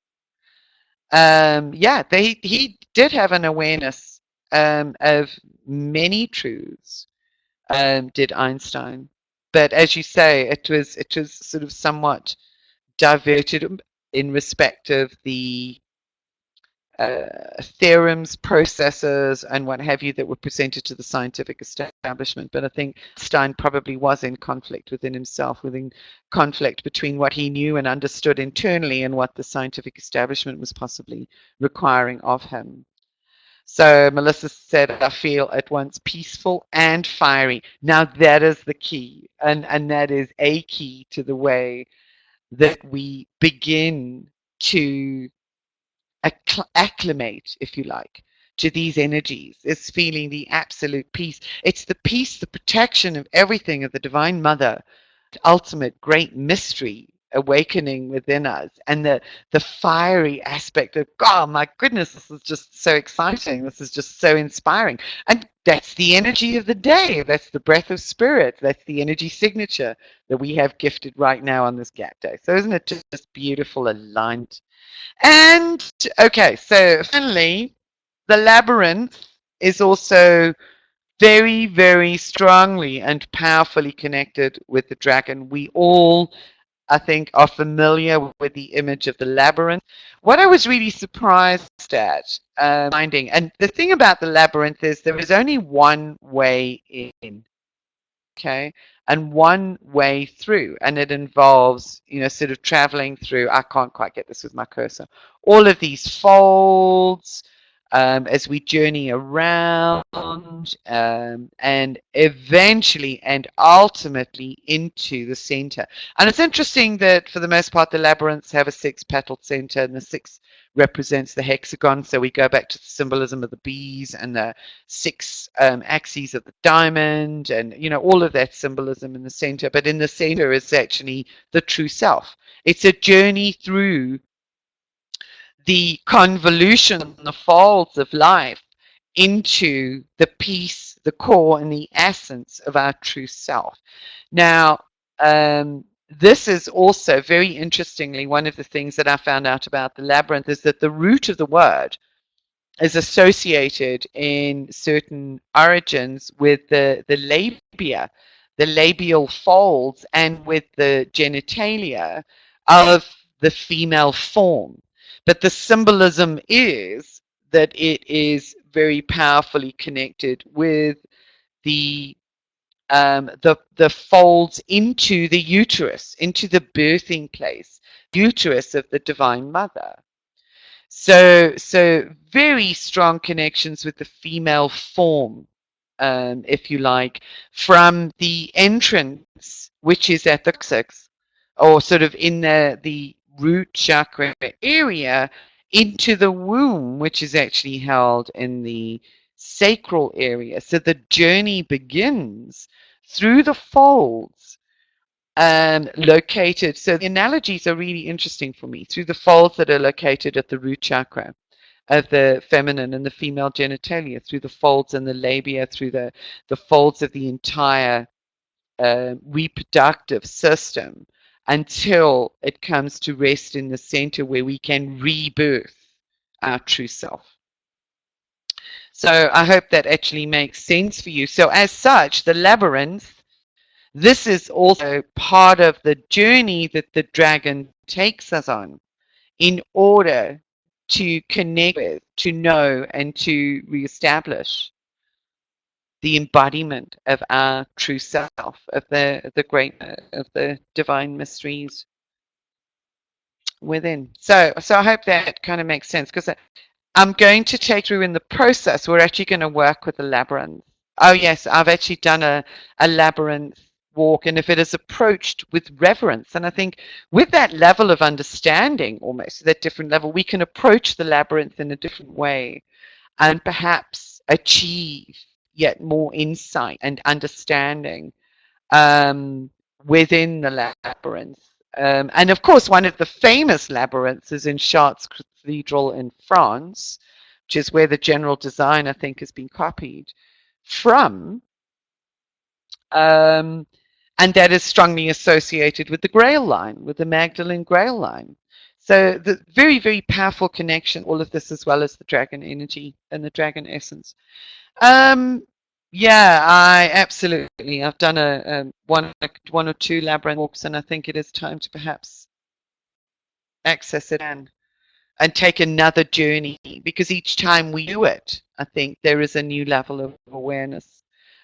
A: He did have an awareness of many truths, did Einstein. But as you say, it was sort of somewhat diverted in respect of the theorems, processes, and what have you that were presented to the scientific establishment. But I think Stein probably was in conflict within himself, within conflict between what he knew and understood internally and what the scientific establishment was possibly requiring of him. So Melissa said, I feel at once peaceful and fiery. Now that is the key, and that is a key to the way that we begin to acclimate, if you like, to these energies, is feeling the absolute peace. It's the peace, the protection of everything of the Divine Mother, the ultimate great mystery awakening within us, and the fiery aspect of, oh my goodness, this is just so exciting, this is just so inspiring. And that's the energy of the day, that's the breath of spirit, that's the energy signature that we have gifted right now on this gap day. So isn't it just beautiful, aligned? And okay, so finally, the labyrinth is also very, very strongly and powerfully connected with the dragon. We all, I think, are familiar with the image of the labyrinth. What I was really surprised at finding, and the thing about the labyrinth is there is only one way in. Okay, and one way through, and it involves, sort of traveling through, I can't quite get this with my cursor, all of these folds as we journey around, and eventually and ultimately into the center. And it's interesting that for the most part the labyrinths have a six-petaled center, and the six represents the hexagon. So we go back to the symbolism of the bees and the six axes of the diamond, and all of that symbolism in the center. But in the center is actually the true self. It's a journey through the convolution, the folds of life into the peace, the core, and the essence of our true self. Now, this is also very interestingly, one of the things that I found out about the labyrinth is that the root of the word is associated in certain origins with the labia, the labial folds, and with the genitalia of the female form. But the symbolism is that it is very powerfully connected with the folds into the uterus, into the birthing place, uterus of the Divine Mother. So very strong connections with the female form, if you like, from the entrance, which is at the coccyx, or sort of in the root chakra area, into the womb, which is actually held in the sacral area. So the journey begins through the folds located. So the analogies are really interesting for me through the folds that are located at the root chakra of the feminine and the female genitalia, through the folds and the labia, through the folds of the entire reproductive system until it comes to rest in the center where we can rebirth our true self. So I hope that actually makes sense for you. So as such, the labyrinth, this is also part of the journey that the dragon takes us on in order to connect with, to know, and to reestablish the embodiment of our true self, of the great, of the divine mysteries within. So I hope that kind of makes sense, because I'm going to take you in the process. We're actually going to work with the labyrinth. Oh yes, I've actually done a labyrinth walk, and if it is approached with reverence, and I think with that level of understanding, almost that different level, we can approach the labyrinth in a different way and perhaps achieve yet more insight and understanding within the labyrinth. And of course, one of the famous labyrinths is in Chartres Cathedral in France, which is where the general design, I think, has been copied from. And that is strongly associated with the Grail line, with the Magdalene Grail line. So the very, very powerful connection, all of this, as well as the dragon energy and the dragon essence. Yeah, I absolutely. I've done a one or two labyrinth walks, and I think it is time to perhaps access it and take another journey, because each time we do it, I think there is a new level of awareness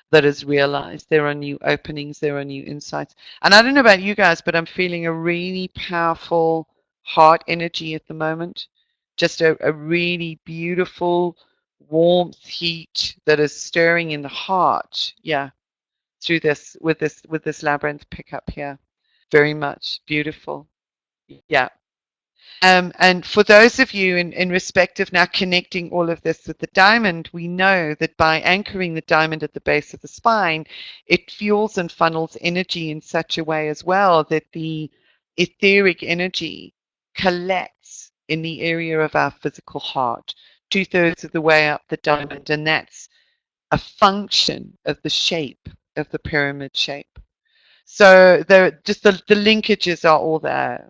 A: that is realized. There are new openings, there are new insights. And I don't know about you guys, but I'm feeling a really powerful heart energy at the moment. Just a really beautiful warmth, heat that is stirring in the heart. Yeah, through this with this labyrinth pickup here. Very much beautiful. Yeah. And for those of you in respect of now connecting all of this with the diamond, we know that by anchoring the diamond at the base of the spine, it fuels and funnels energy in such a way as well that the etheric energy collects in the area of our physical heart, 2/3 of the way up the diamond, and that's a function of the shape of the pyramid shape. So the linkages are all there,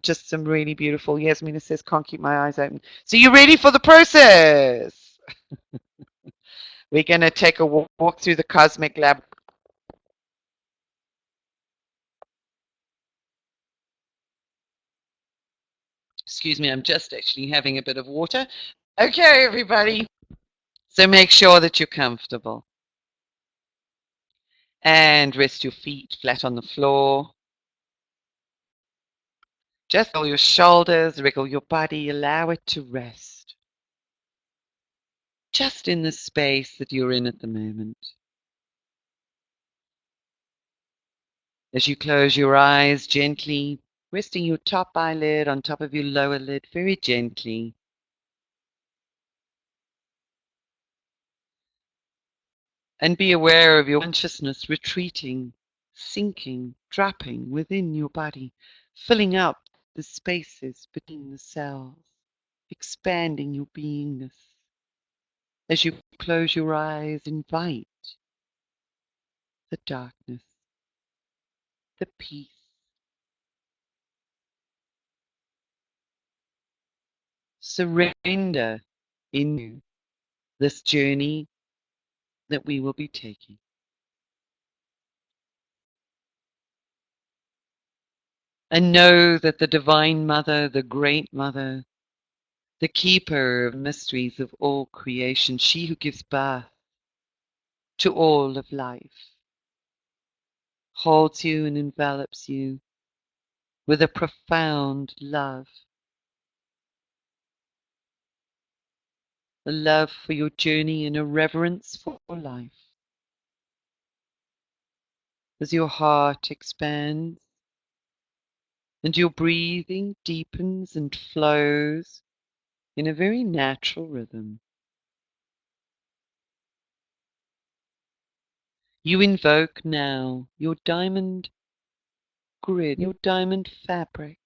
A: just some really beautiful. Yasmina says, can't keep my eyes open. So you ready for the process? We're going to take a walk through the cosmic lab. Excuse me, I'm just actually having a bit of water. Okay, everybody. So make sure that you're comfortable. And rest your feet flat on the floor. Just roll your shoulders, wriggle your body, allow it to rest. Just in the space that you're in at the moment. As you close your eyes gently, resting your top eyelid on top of your lower lid very gently. And be aware of your consciousness retreating, sinking, dropping within your body, filling up the spaces between the cells, expanding your beingness. As you close your eyes, invite the darkness, the peace, surrender in you this journey that we will be taking. And know that the Divine Mother, the Great Mother, the keeper of mysteries of all creation, she who gives birth to all of life, holds you and envelops you with a profound love, a love for your journey and a reverence for life. As your heart expands and your breathing deepens and flows in a very natural rhythm, you invoke now your diamond grid, your diamond fabric,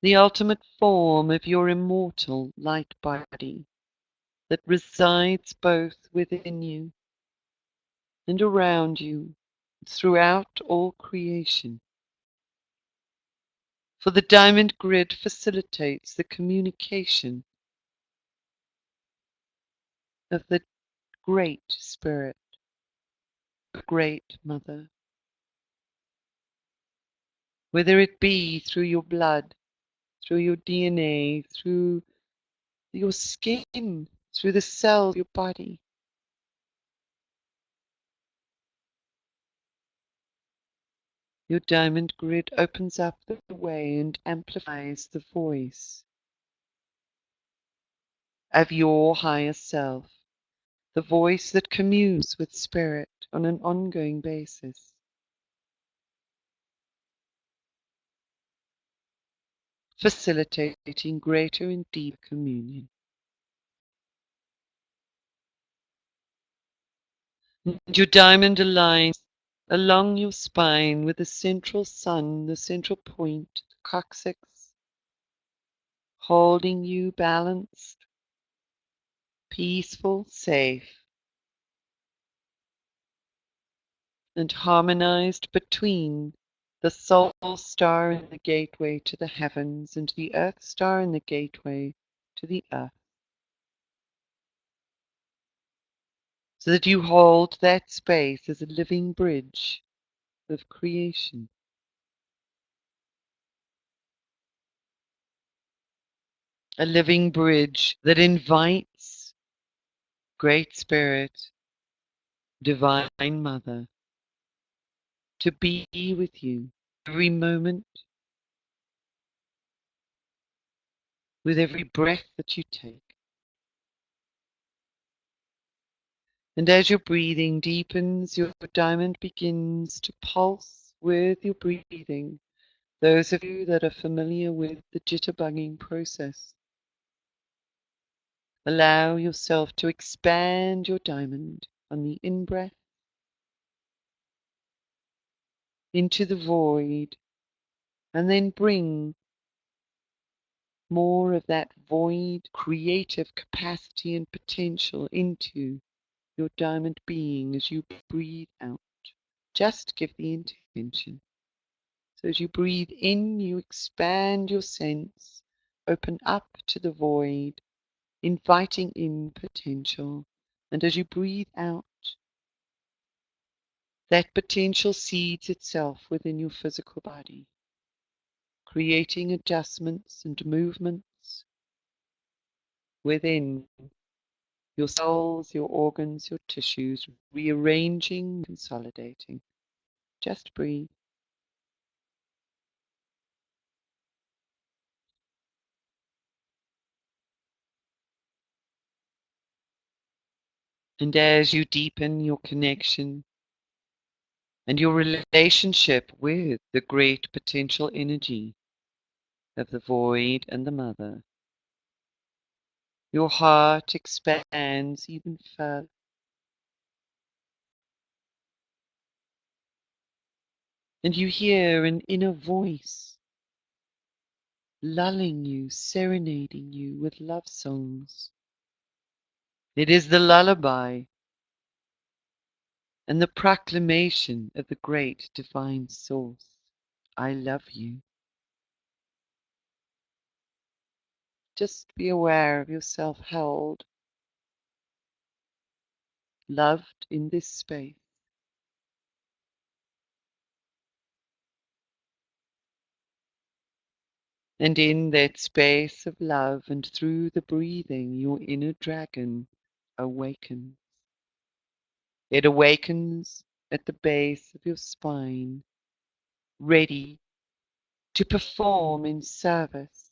A: the ultimate form of your immortal light body that resides both within you and around you throughout all creation. For the diamond grid facilitates the communication of the Great Spirit, the Great Mother, whether it be through your blood, through your DNA, through your skin, through the cells of your body. Your diamond grid opens up the way and amplifies the voice of your higher self, the voice that communes with spirit on an ongoing basis. Facilitating greater and deeper communion. And your diamond aligns along your spine with the central sun, the central point, the coccyx, holding you balanced, peaceful, safe, and harmonized between the soul star in the gateway to the heavens and the earth star in the gateway to the earth. So that you hold that space as a living bridge of creation. A living bridge that invites Great Spirit, Divine Mother, to be with you every moment, with every breath that you take. And as your breathing deepens, your diamond begins to pulse with your breathing. Those of you that are familiar with the jitterbugging process, allow yourself to expand your diamond on the in-breath into the void, and then bring more of that void creative capacity and potential into your diamond being as you breathe out. Just give the intention. So as you breathe in, you expand your sense, open up to the void, inviting in potential. And as you breathe out, that potential seeds itself within your physical body, creating adjustments and movements within your cells, your organs, your tissues, rearranging, consolidating. Just breathe. And as you deepen your connection and your relationship with the great potential energy of the void and the mother, your heart expands even further. And you hear an inner voice lulling you, serenading you with love songs. It is the lullaby and the proclamation of the great divine source. I love you. Just be aware of yourself held, loved in this space. And in that space of love and through the breathing, your inner dragon awakens. It awakens at the base of your spine, ready to perform in service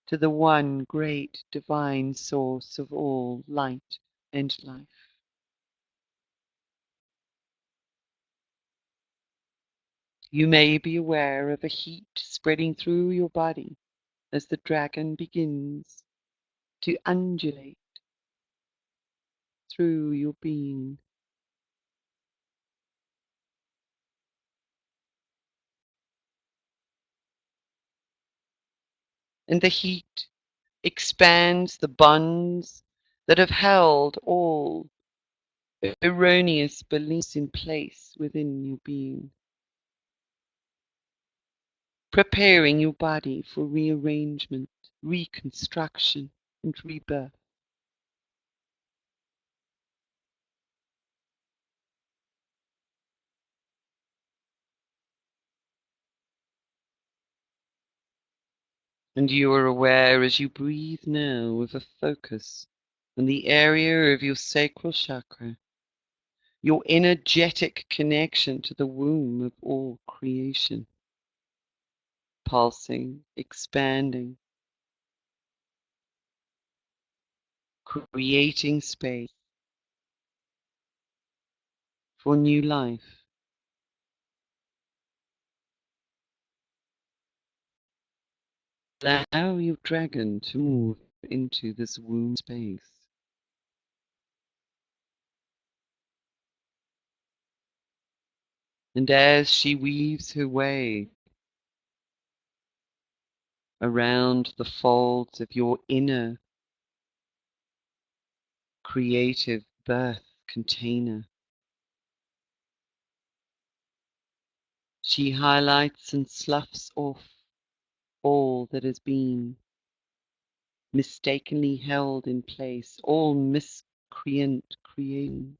A: to the one great divine source of all light and life. You may be aware of a heat spreading through your body as the dragon begins to undulate through your being. And the heat expands the bonds that have held all erroneous beliefs in place within your being, preparing your body for rearrangement, reconstruction, and rebirth. And you are aware as you breathe now with a focus on the area of your sacral chakra, your energetic connection to the womb of all creation, pulsing, expanding, creating space for new life. Allow your dragon to move into this womb space. And as she weaves her way around the folds of your inner creative birth container, she highlights and sloughs off all that has been mistakenly held in place, all miscreant creations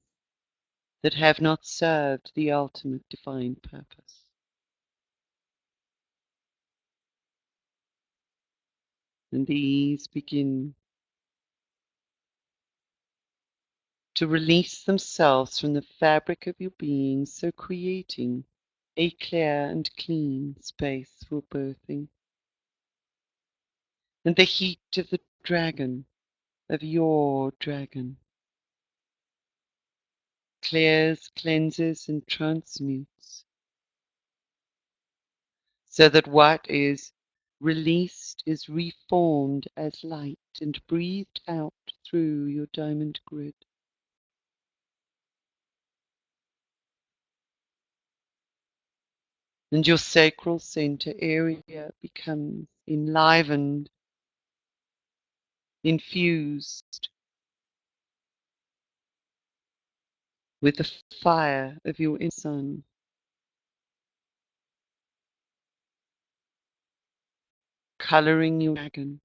A: that have not served the ultimate divine purpose. And these begin to release themselves from the fabric of your being, so creating a clear and clean space for birthing. And the heat of the dragon, of your dragon, clears, cleanses, and transmutes, so that what is released is reformed as light and breathed out through your diamond grid. And your sacral center area becomes enlivened, infused with the fire of your inner sun, coloring your dragon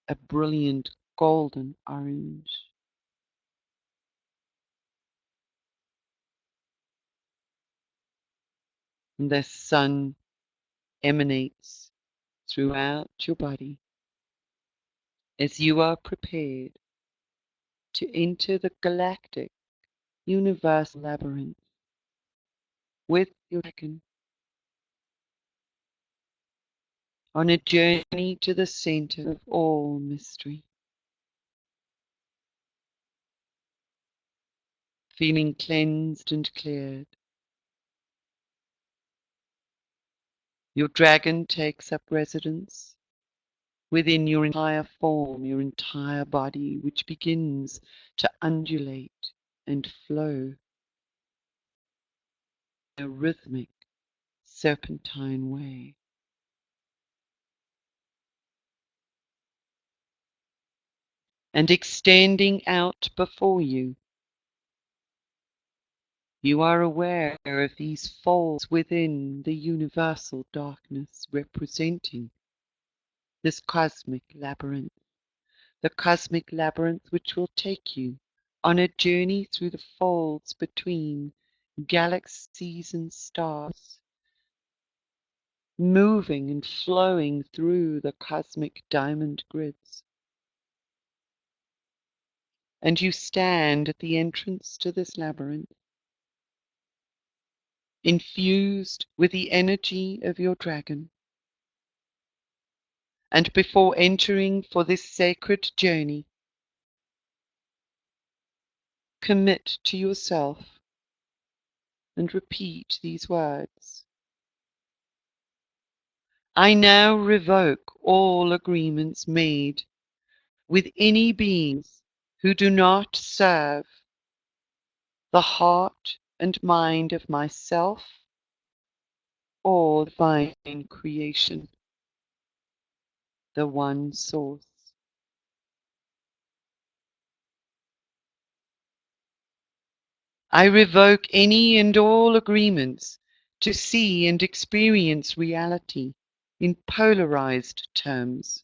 A: a brilliant golden orange. And the sun emanates throughout your body as you are prepared to enter the galactic universal labyrinth with your dragon on a journey to the center of all mystery, feeling cleansed and cleared. Your dragon takes up residence within your entire form, your entire body, which begins to undulate and flow in a rhythmic, serpentine way. And extending out before you, you are aware of these folds within the universal darkness, representing this cosmic labyrinth, the cosmic labyrinth which will take you on a journey through the folds between galaxies and stars, moving and flowing through the cosmic diamond grids. And you stand at the entrance to this labyrinth, infused with the energy of your dragon. And before entering for this sacred journey, commit to yourself and repeat these words. I now revoke all agreements made with any beings who do not serve the heart and mind of myself or divine creation. the one source. I revoke any and all agreements to see and experience reality in polarized terms.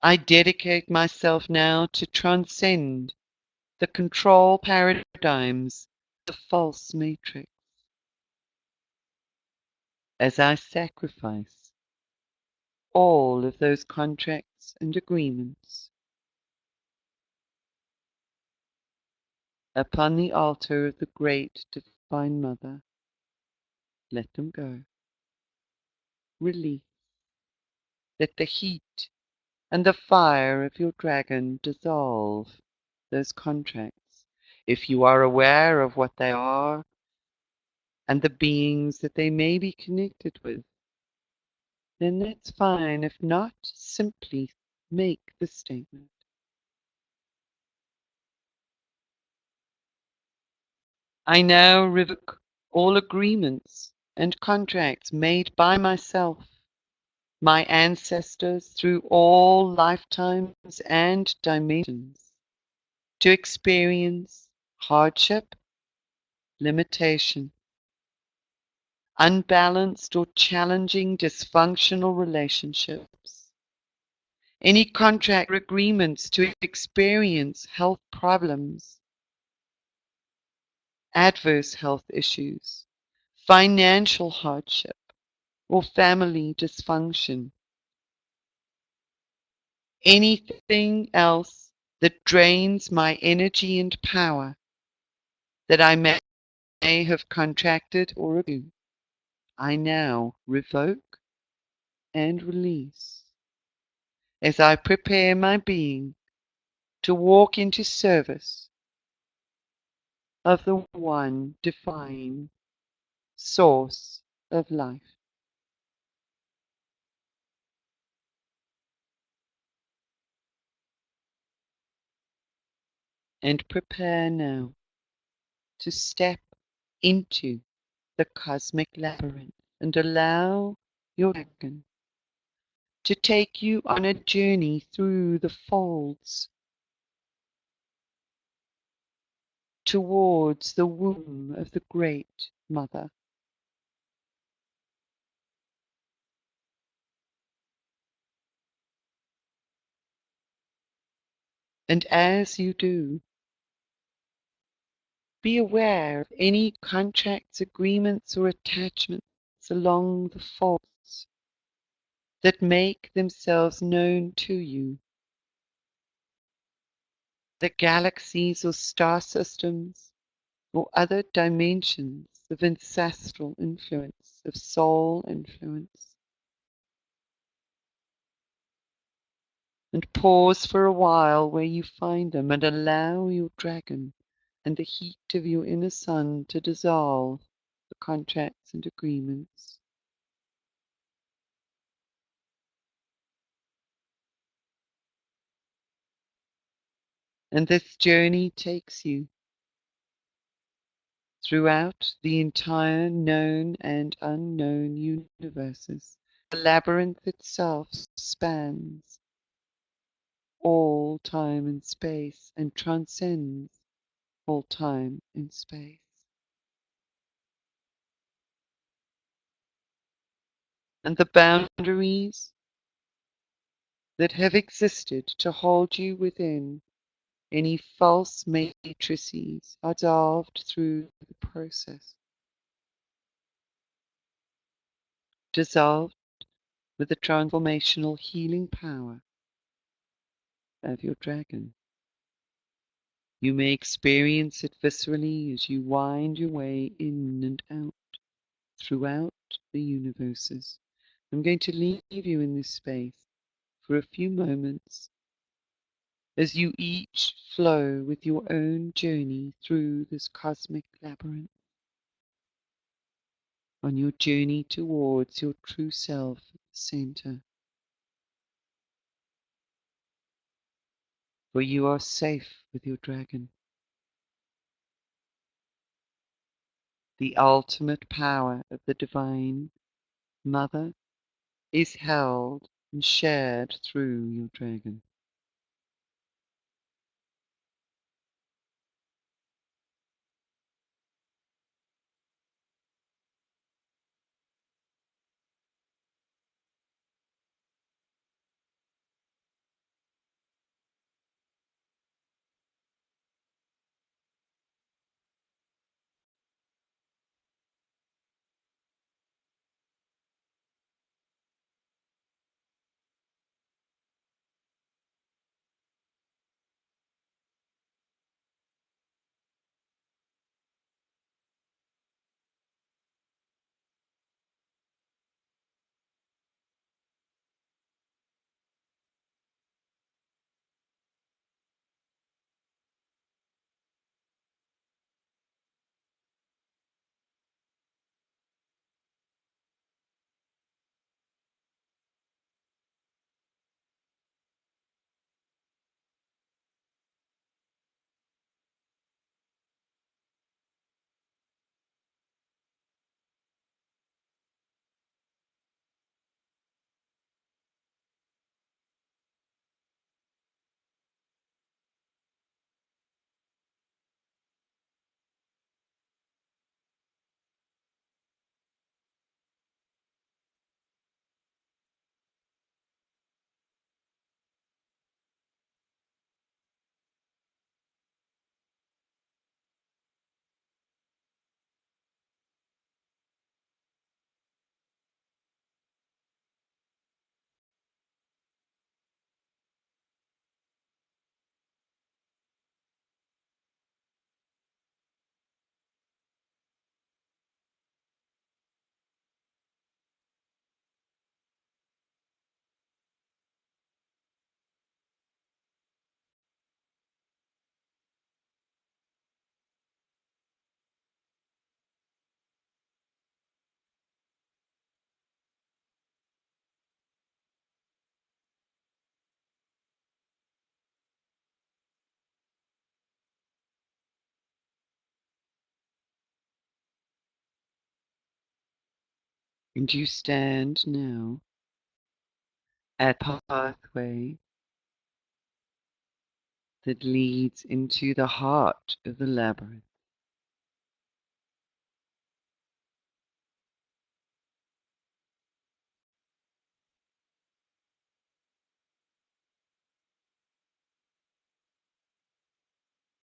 A: I dedicate myself now to transcend the control paradigms of the false matrix as I sacrifice all of those contracts and agreements upon the altar of the great Divine Mother. Let them go. Release. Let the heat and the fire of your dragon dissolve those contracts, if you are aware of what they are and the beings that they may be connected with, then that's fine. If not, simply make the statement. I now revoke all agreements and contracts made by myself, my ancestors through all lifetimes and dimensions, to experience hardship, limitation, unbalanced or challenging dysfunctional relationships, any contract or agreements to experience health problems, adverse health issues, financial hardship, or family dysfunction, anything else that drains my energy and power that I may have contracted or abused, I now revoke and release as I prepare my being to walk into service of the one divine source of life. And prepare now to step into the cosmic labyrinth and allow your dragon to take you on a journey through the folds towards the womb of the Great Mother. And as you do, be aware of any contracts, agreements, or attachments along the folds that make themselves known to you. The galaxies or star systems or other dimensions of ancestral influence, of soul influence. And pause for a while where you find them and allow your dragon and the heat of your inner sun to dissolve the contracts and agreements. And this journey takes you throughout the entire known and unknown universes. The labyrinth itself spans all time and space and transcends all time and space. And the boundaries that have existed to hold you within any false matrices are dissolved through the process. Dissolved with the transformational healing power of your dragon. You may experience it viscerally as you wind your way in and out throughout the universes. I'm going to leave you in this space for a few moments as you each flow with your own journey through this cosmic labyrinth, on your journey towards your true self at the center. For you are safe with your dragon. The ultimate power of the divine Mother, is held and shared through your dragon. And you stand now at a pathway that leads into the heart of the labyrinth.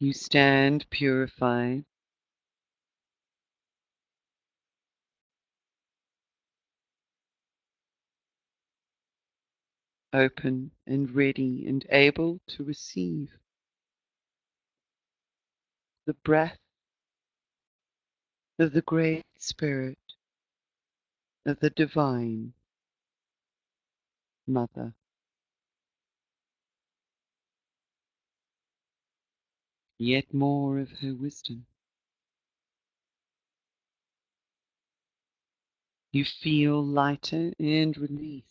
A: You stand purified, open and ready and able to receive the breath of the Great Spirit of the Divine Mother. Yet more of her wisdom. You feel lighter and released.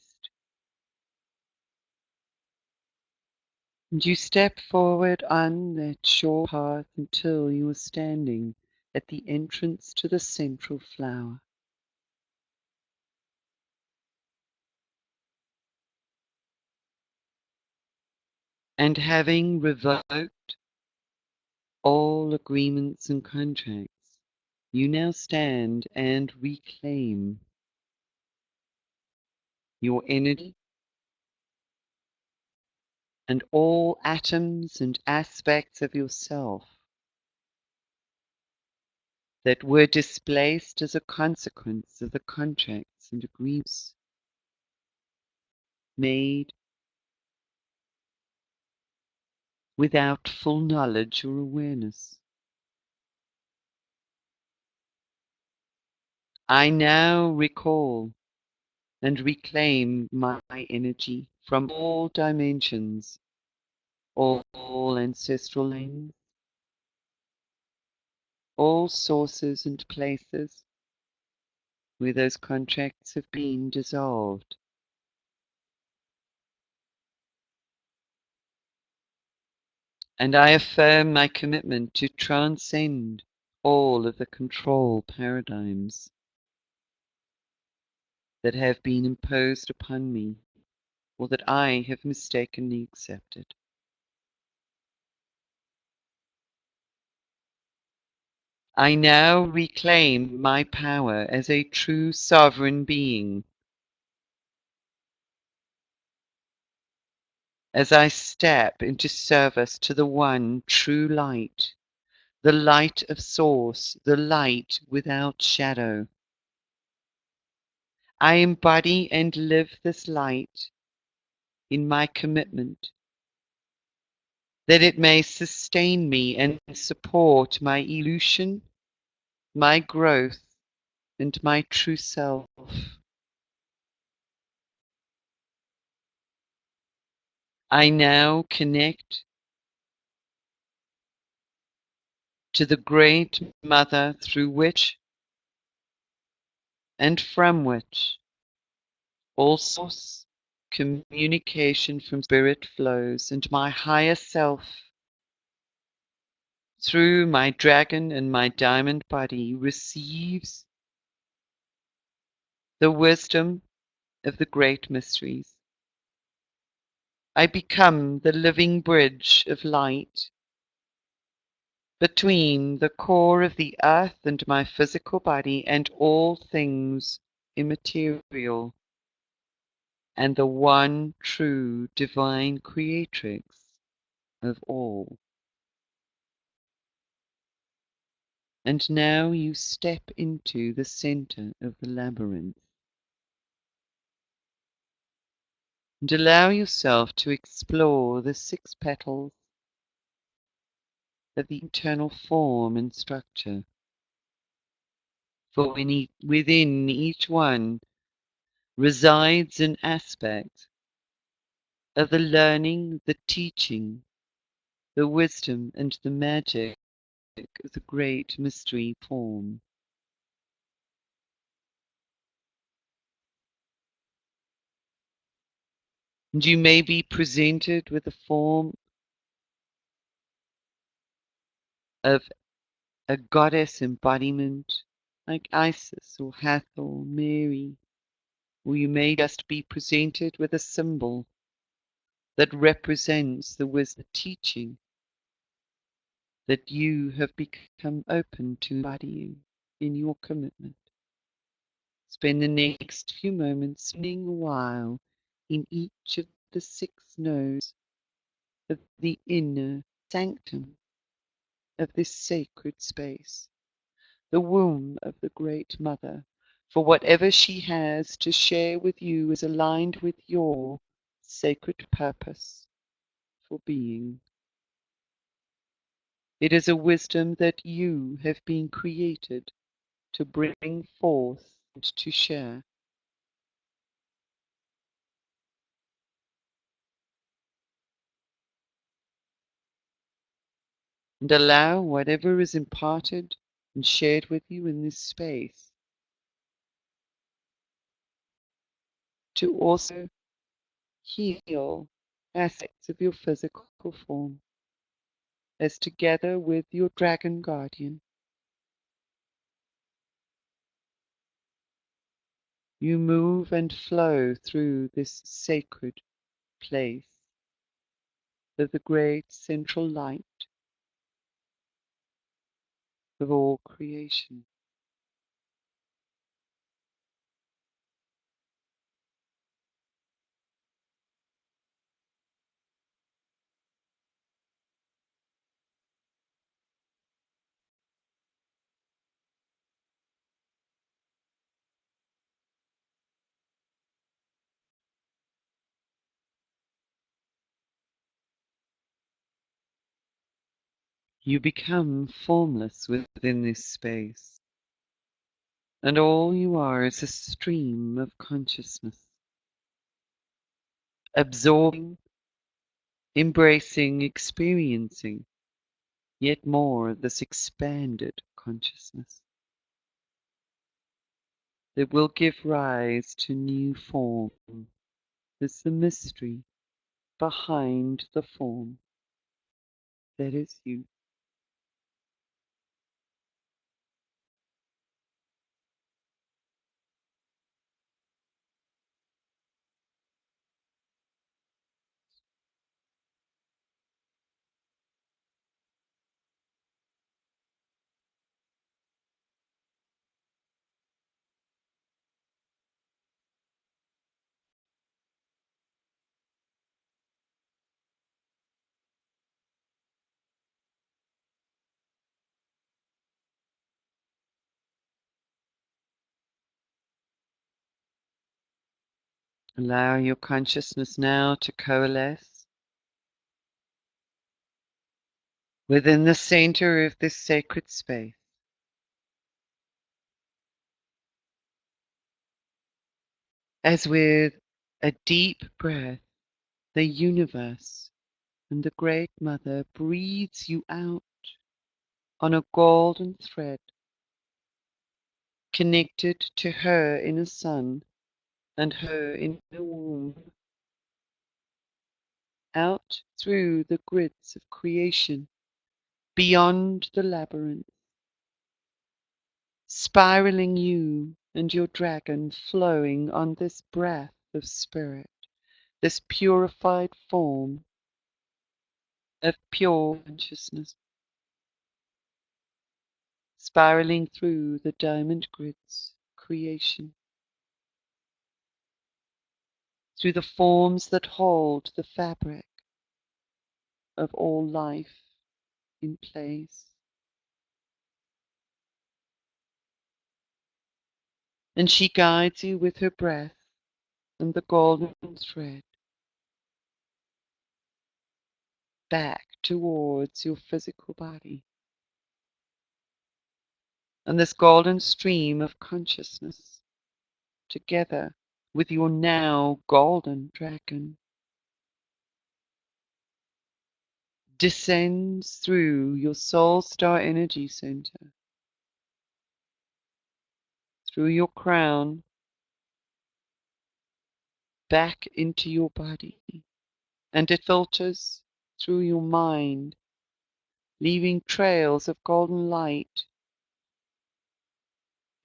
A: And you step forward on that short path until you are standing at the entrance to the central flower. And having revoked all agreements and contracts, you now stand and reclaim your energy and all atoms and aspects of yourself that were displaced as a consequence of the contracts and agreements made without full knowledge or awareness. I now recall and reclaim my energy from all dimensions, all ancestral lanes, all sources and places where those contracts have been dissolved. And I affirm my commitment to transcend all of the control paradigms that have been imposed upon me, or that I have mistakenly accepted. I now reclaim my power as a true sovereign being, as I step into service to the one true light, the light of source, the light without shadow. I embody and live this light in my commitment, that it may sustain me and support my evolution, my growth, and my true self. I now connect to the great Mother through which and from which all source communication from spirit flows, and my higher self, through my dragon and my diamond body, receives the wisdom of the great mysteries. I become the living bridge of light between the core of the earth and my physical body and all things immaterial, and the one true divine creatrix of all. And now you step into the center of the labyrinth and allow yourself to explore the 6 petals of the internal form and structure. For within each one resides an aspect of the learning, the teaching, the wisdom, and the magic of the great mystery form. And you may be presented with a form of a goddess embodiment like Isis or Hathor, Mary, or you may just be presented with a symbol that represents the wisdom teaching that you have become open to embodying in your commitment. Spend the next few moments spending a while in each of the 6 nodes of the inner sanctum of this sacred space, the womb of the Great Mother, for whatever she has to share with you is aligned with your sacred purpose for being. It is a wisdom that you have been created to bring forth and to share. And allow whatever is imparted and shared with you in this space to also heal aspects of your physical form, as together with your dragon guardian, you move and flow through this sacred place of the great central light of all creation. You become formless within this space, and all you are is a stream of consciousness, absorbing, embracing, experiencing, yet more this expanded consciousness that will give rise to new form. Is the mystery behind the form that is you. Allow your consciousness now to coalesce within the center of this sacred space. As with a deep breath, the universe and the Great Mother breathes you out on a golden thread connected to her inner sun and her inner womb, out through the grids of creation, beyond the labyrinth, spiraling you and your dragon flowing on this breath of spirit, this purified form of pure consciousness, spiraling through the diamond grids, creation, through the forms that hold the fabric of all life in place. And she guides you with her breath and the golden thread back towards your physical body. And this golden stream of consciousness, together with your now golden dragon, descends through your soul star energy center, through your crown, back into your body, and it filters through your mind, leaving trails of golden light,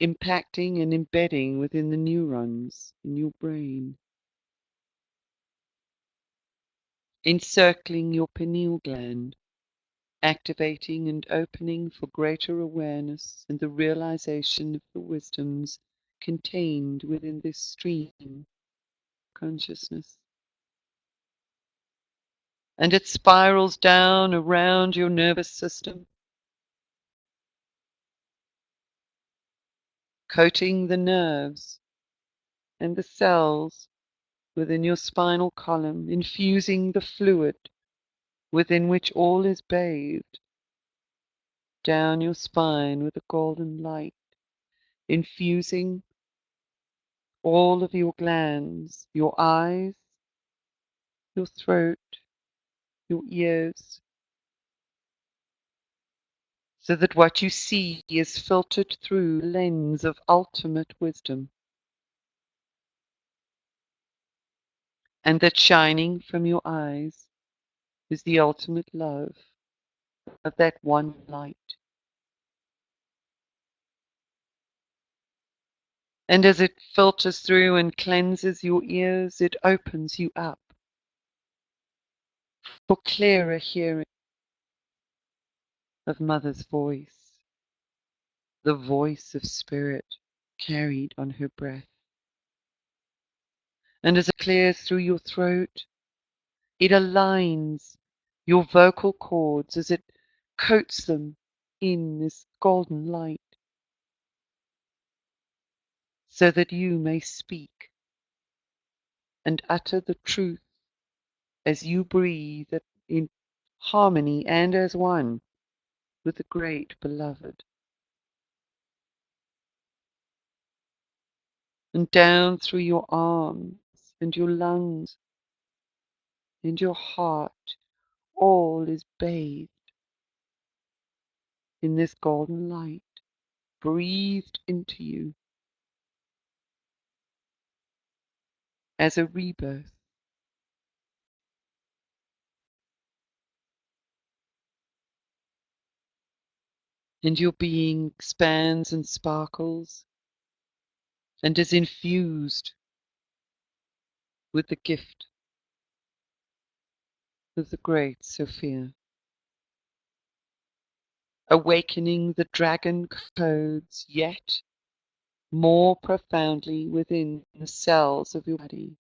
A: impacting and embedding within the neurons in your brain, encircling your pineal gland, activating and opening for greater awareness and the realization of the wisdoms contained within this stream of consciousness. And it spirals down around your nervous system, coating the nerves and the cells within your spinal column, infusing the fluid within which all is bathed, down your spine with a golden light, infusing all of your glands, your eyes, your throat, your ears, so that what you see is filtered through a lens of ultimate wisdom, and that shining from your eyes is the ultimate love of that one light. And as it filters through and cleanses your ears, it opens you up for clearer hearing of Mother's voice, the voice of spirit carried on her breath. And as it clears through your throat, it aligns your vocal cords as it coats them in this golden light, so that you may speak and utter the truth as you breathe in harmony and as one with the great beloved. And down through your arms and your lungs and your heart, all is bathed in this golden light, breathed into you as a rebirth. And your being expands and sparkles and is infused with the gift of the great Sophia, awakening the dragon codes yet more profoundly within the cells of your body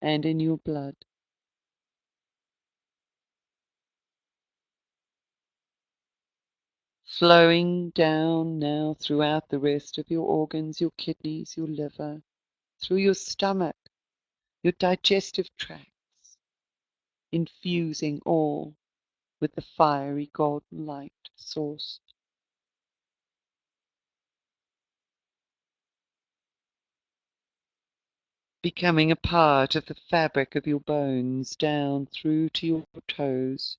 A: and in your blood. Flowing down now throughout the rest of your organs, your kidneys, your liver, through your stomach, your digestive tracts, infusing all with the fiery golden light source. Becoming a part of the fabric of your bones down through to your toes,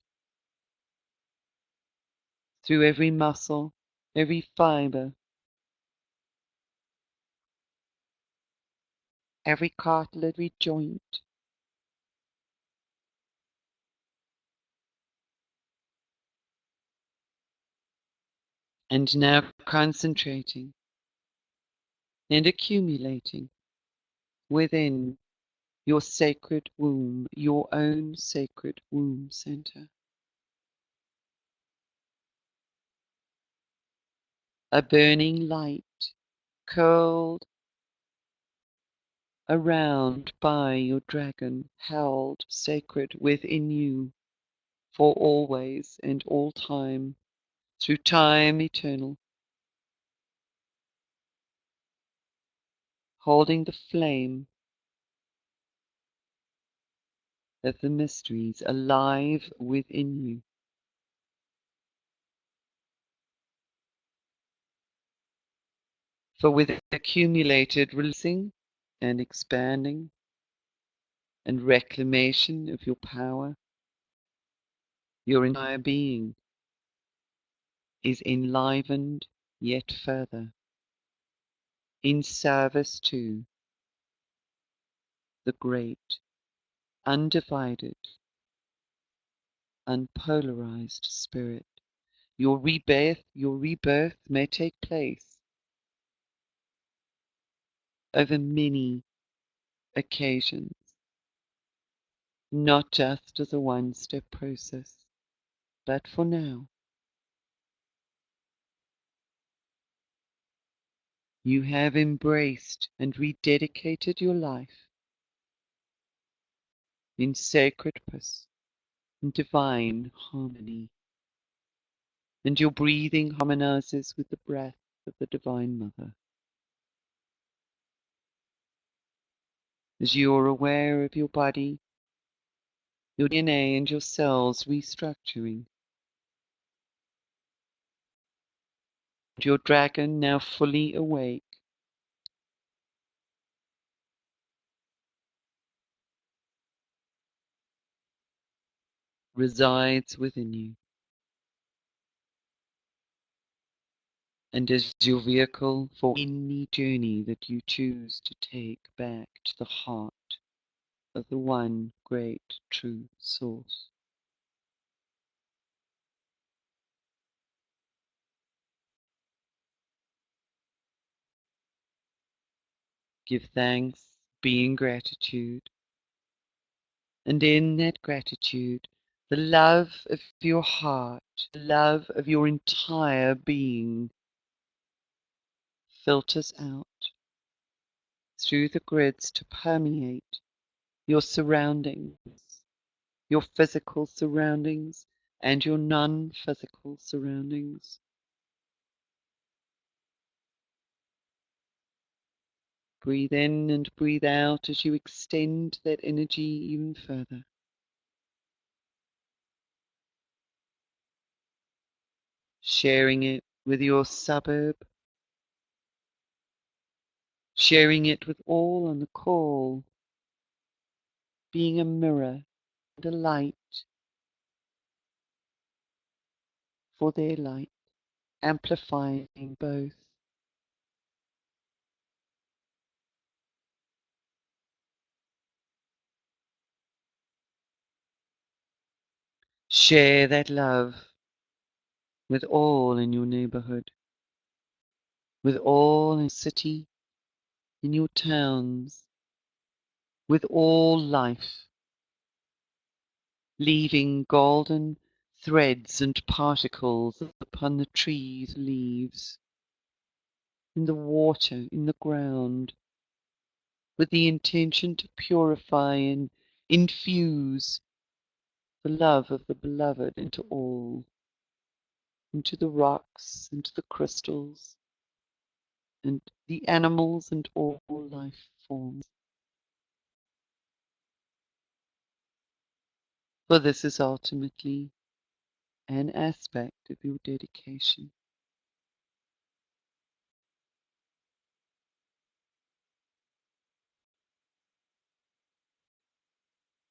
A: through every muscle, every fiber, every cartilage, every joint. And now concentrating and accumulating within your sacred womb, your own sacred womb center. A burning light curled around by your dragon, held sacred within you for always and all time, through time eternal, holding the flame of the mysteries alive within you. For with accumulated releasing and expanding and reclamation of your power, your entire being is enlivened yet further in service to the great, undivided, unpolarized spirit. Your rebirth may take place over many occasions, not just as a one-step process, but for now, you have embraced and rededicated your life in sacred purpose and divine harmony, and your breathing harmonizes with the breath of the Divine Mother. As you are aware of your body, your DNA and your cells restructuring, your dragon, now fully awake, resides within you, and is your vehicle for any journey that you choose to take back to the heart of the one great true source. Give thanks, be in gratitude, and in that gratitude, the love of your heart, the love of your entire being filters out through the grids to permeate your surroundings, your physical surroundings and your non-physical surroundings. Breathe in and breathe out as you extend that energy even further. Sharing it with your suburb, sharing it with all on the call, being a mirror and a light for their light, amplifying both. Share that love with all in your neighborhood, with all in the city, in your towns, with all life, leaving golden threads and particles upon the trees' leaves, in the water, in the ground, with the intention to purify and infuse the love of the beloved into all, into the rocks, into the crystals, and the animals and all life forms. For this is ultimately an aspect of your dedication.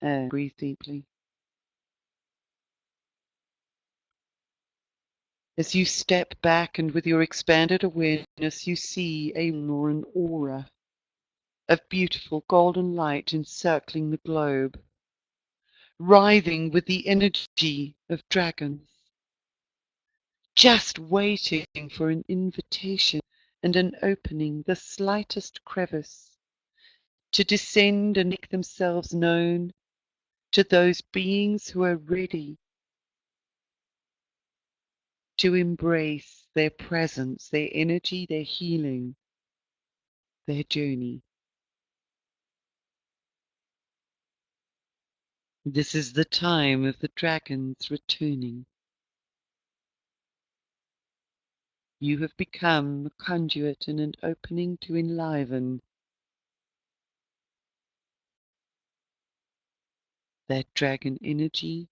A: And breathe deeply. As you step back and with your expanded awareness, you see an aura of beautiful golden light encircling the globe, writhing with the energy of dragons, just waiting for an invitation and an opening, the slightest crevice, to descend and make themselves known to those beings who are ready to embrace their presence, their energy, their healing, their journey. This is the time of the dragons returning. You have become a conduit and an opening to enliven that dragon energy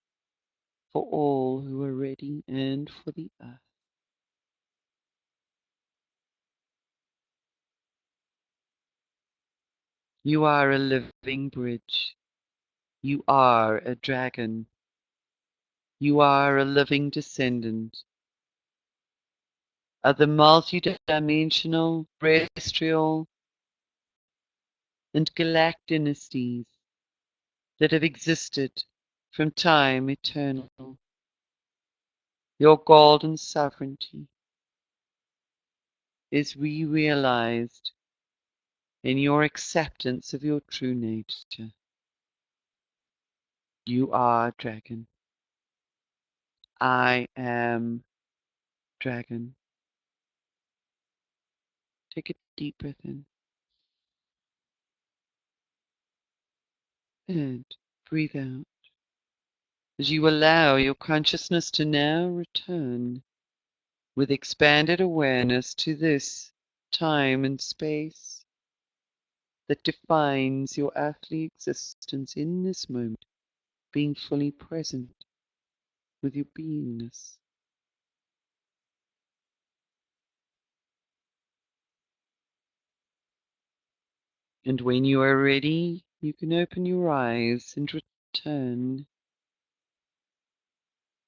A: for all who are ready and for the earth. You are a living bridge. You are a dragon. You are a living descendant of the multidimensional, terrestrial, and galactic dynasties that have existed from time eternal. Your golden sovereignty is re-realized in your acceptance of your true nature. You are dragon. I am dragon. Take a deep breath in and breathe out as you allow your consciousness to now return with expanded awareness to this time and space that defines your earthly existence in this moment, being fully present with your beingness. And when you are ready, you can open your eyes and return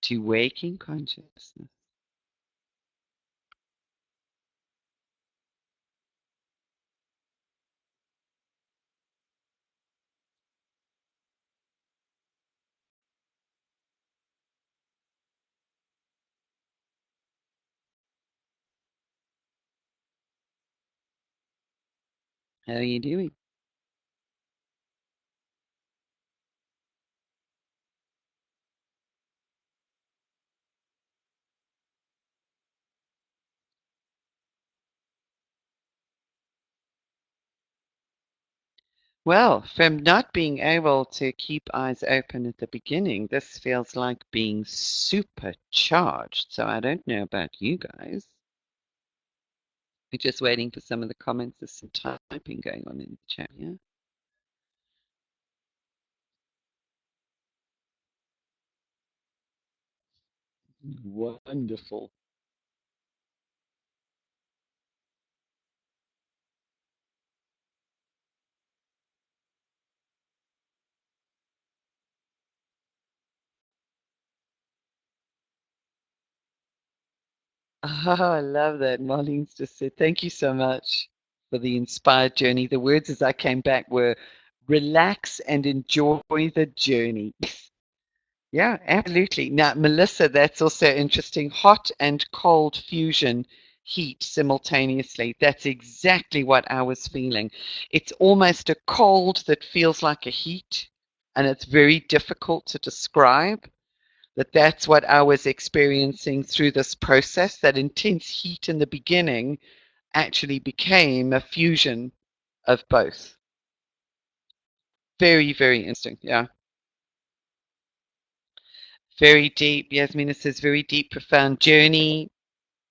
A: to waking consciousness. How are you doing? Well, from not being able to keep eyes open at the beginning, this feels like being supercharged. So I don't know about you guys. We're just waiting for some of the comments. There's some typing going on in the chat here. Wonderful. Oh, I love that. Marlene's just said, thank you so much for the inspired journey. The words as I came back were relax and enjoy the journey. Yeah, absolutely. Now, Melissa, that's also interesting. Hot and cold fusion, heat simultaneously. That's exactly what I was feeling. It's almost a cold that feels like a heat, and it's very difficult to describe. That's what I was experiencing through this process. That intense heat in the beginning actually became a fusion of both. Very, very interesting. Yeah. Very deep. Yasmina says, very deep, profound journey.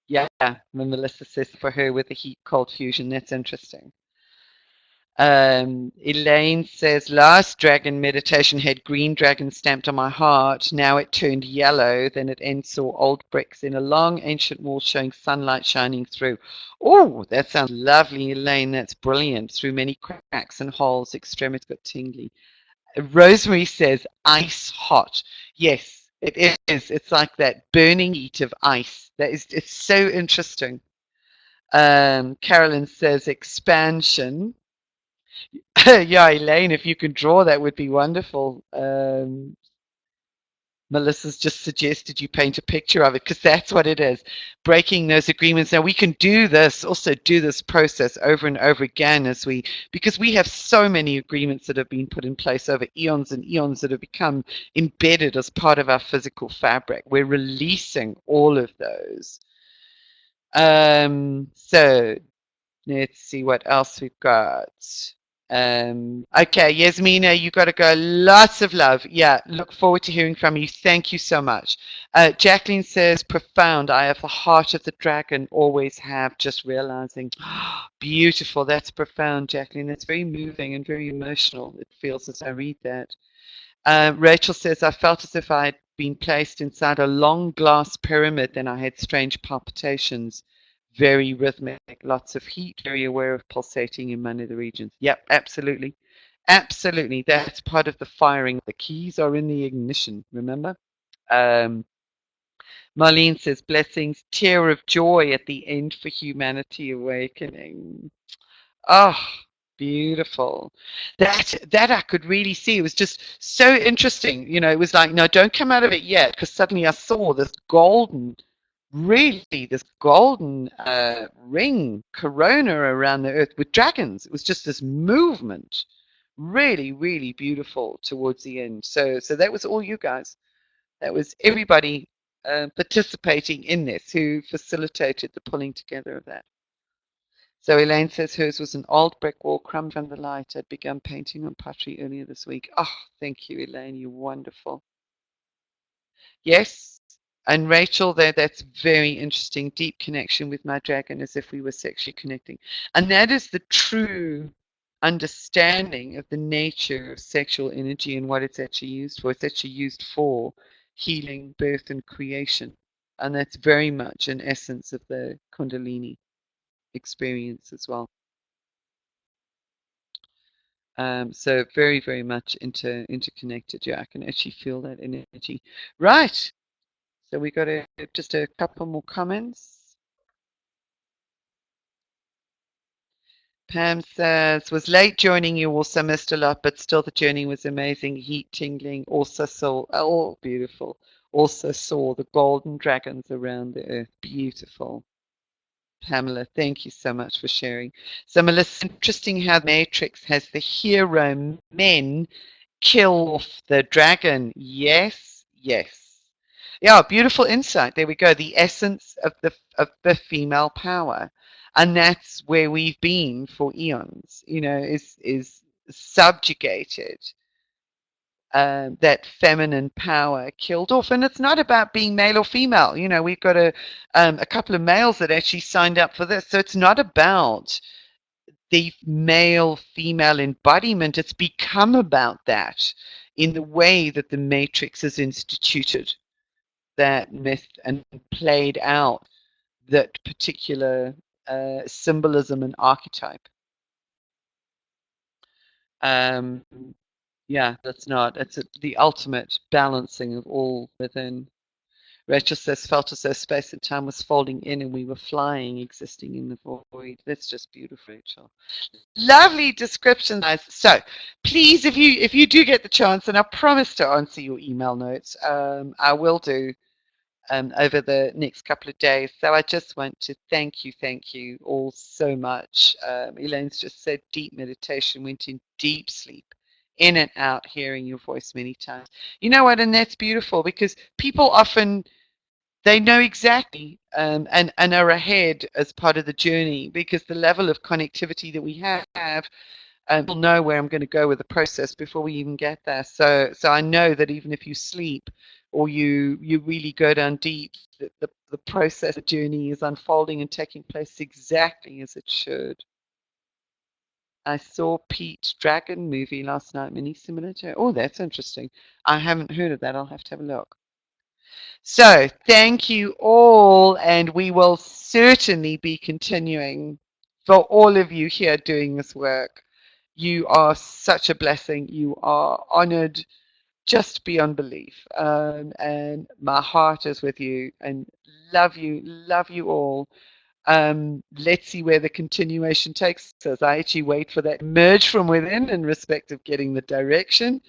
A: Yeah, when Melissa says for her with the heat cold fusion, that's interesting. Elaine says, last dragon meditation had green dragon stamped on my heart. Now it turned yellow. Then it ends saw old bricks in a long ancient wall showing sunlight shining through. Oh, that sounds lovely, Elaine. That's brilliant. Through many cracks and holes, extremities got tingly. Rosemary says, ice hot. Yes, it is. It's like that burning heat of ice. It's so interesting. Carolyn says, expansion. Yeah, Elaine, if you can draw, that would be wonderful. Melissa's just suggested you paint a picture of it because that's what it is. Breaking those agreements. Now we can do this, also do this process over and over again because we have so many agreements that have been put in place over eons and eons that have become embedded as part of our physical fabric. We're releasing all of those. So let's see what else we've got. Okay, Yasmina, you got to go. Lots of love. Yeah, look forward to hearing from you. Thank you so much. Jacqueline says, profound. I have the heart of the dragon, always have, just realizing. Beautiful. That's profound, Jacqueline. That's very moving and very emotional. It feels as I read that. Rachel says, I felt as if I had been placed inside a long glass pyramid, then I had strange palpitations. Very rhythmic, lots of heat, very aware of pulsating in many of the regions. Yep, absolutely. Absolutely. That's part of the firing. The keys are in the ignition, remember? Marlene says, blessings, tear of joy at the end for humanity awakening. Oh, beautiful. That I could really see. It was just so interesting. You know, it was like, no, don't come out of it yet, because suddenly I saw this golden ring corona around the earth with dragons. It was just this movement, really, really beautiful towards the end. So that was all you guys. That was everybody participating in this who facilitated the pulling together of that. So Elaine says hers was an old brick wall crumbed from the light. I'd begun painting on pottery earlier this week. Oh, thank you, Elaine. You're wonderful. Yes. And Rachel, that's very interesting. Deep connection with my dragon as if we were sexually connecting. And that is the true understanding of the nature of sexual energy and what it's actually used for. It's actually used for healing, birth, and creation. And that's very much an essence of the Kundalini experience as well. So very, very much interconnected. Yeah, I can actually feel that energy. Right. So we got just a couple more comments. Pam says, was late joining you, also missed a lot, but still the journey was amazing. Heat tingling. Also saw, oh, beautiful. Also saw the golden dragons around the earth. Beautiful. Pamela, thank you so much for sharing. So Melissa, interesting how the Matrix has the hero men kill off the dragon. Yes, yes. Yeah, beautiful insight. There we go. The essence of the female power. And that's where we've been for eons, you know, is subjugated. That feminine power killed off. And it's not about being male or female. You know, we've got a couple of males that actually signed up for this. So it's not about the male female embodiment. It's become about that in the way that the Matrix is instituted that myth and played out that particular symbolism and archetype. Yeah, it's the ultimate balancing of all within. Rachel says, felt as though space and time was folding in and we were flying, existing in the void. That's just beautiful, Rachel. Lovely description, guys. So please, if you do get the chance, and I promise to answer your email notes, I will do over the next couple of days. So I just want to thank you all so much. Elaine's just said deep meditation, went in deep sleep, in and out, hearing your voice many times. You know what? And that's beautiful because people often, they know exactly and are ahead as part of the journey because the level of connectivity that we have, we'll know where I'm going to go with the process before we even get there. So I know that even if you sleep or you really go down deep, the process, the journey is unfolding and taking place exactly as it should. I saw Pete Dragon movie last night, mini similar to. Oh, that's interesting. I haven't heard of that. I'll have to have a look. So, thank you all, and we will certainly be continuing for all of you here doing this work. You are such a blessing. You are honored just beyond belief. And my heart is with you and love you all. Let's see where the continuation takes us. I actually wait for that merge from within in respect of getting the direction.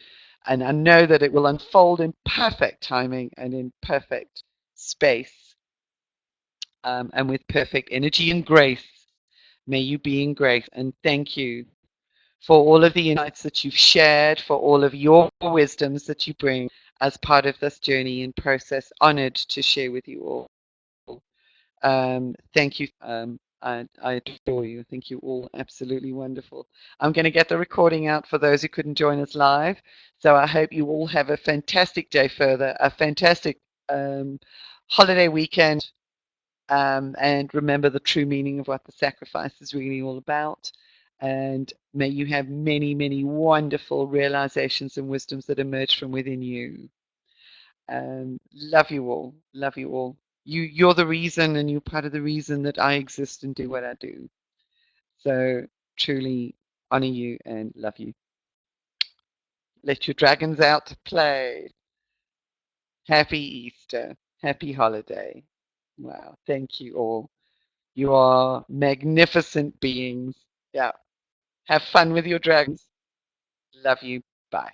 A: And I know that it will unfold in perfect timing and in perfect space, and with perfect energy and grace. May you be in grace. And thank you for all of the insights that you've shared, for all of your wisdoms that you bring as part of this journey and process. Honored to share with you all. Thank you. I adore you. I think you're all absolutely wonderful. I'm going to get the recording out for those who couldn't join us live. So I hope you all have a fantastic day further, a fantastic holiday weekend, and remember the true meaning of what the sacrifice is really all about. And may you have many, many wonderful realizations and wisdoms that emerge from within you. Love you all. Love you all. You're the reason, and you're part of the reason that I exist and do what I do. So truly honor you and love you. Let your dragons out to play. Happy Easter. Happy holiday. Wow. Thank you all. You are magnificent beings. Yeah. Have fun with your dragons. Love you. Bye.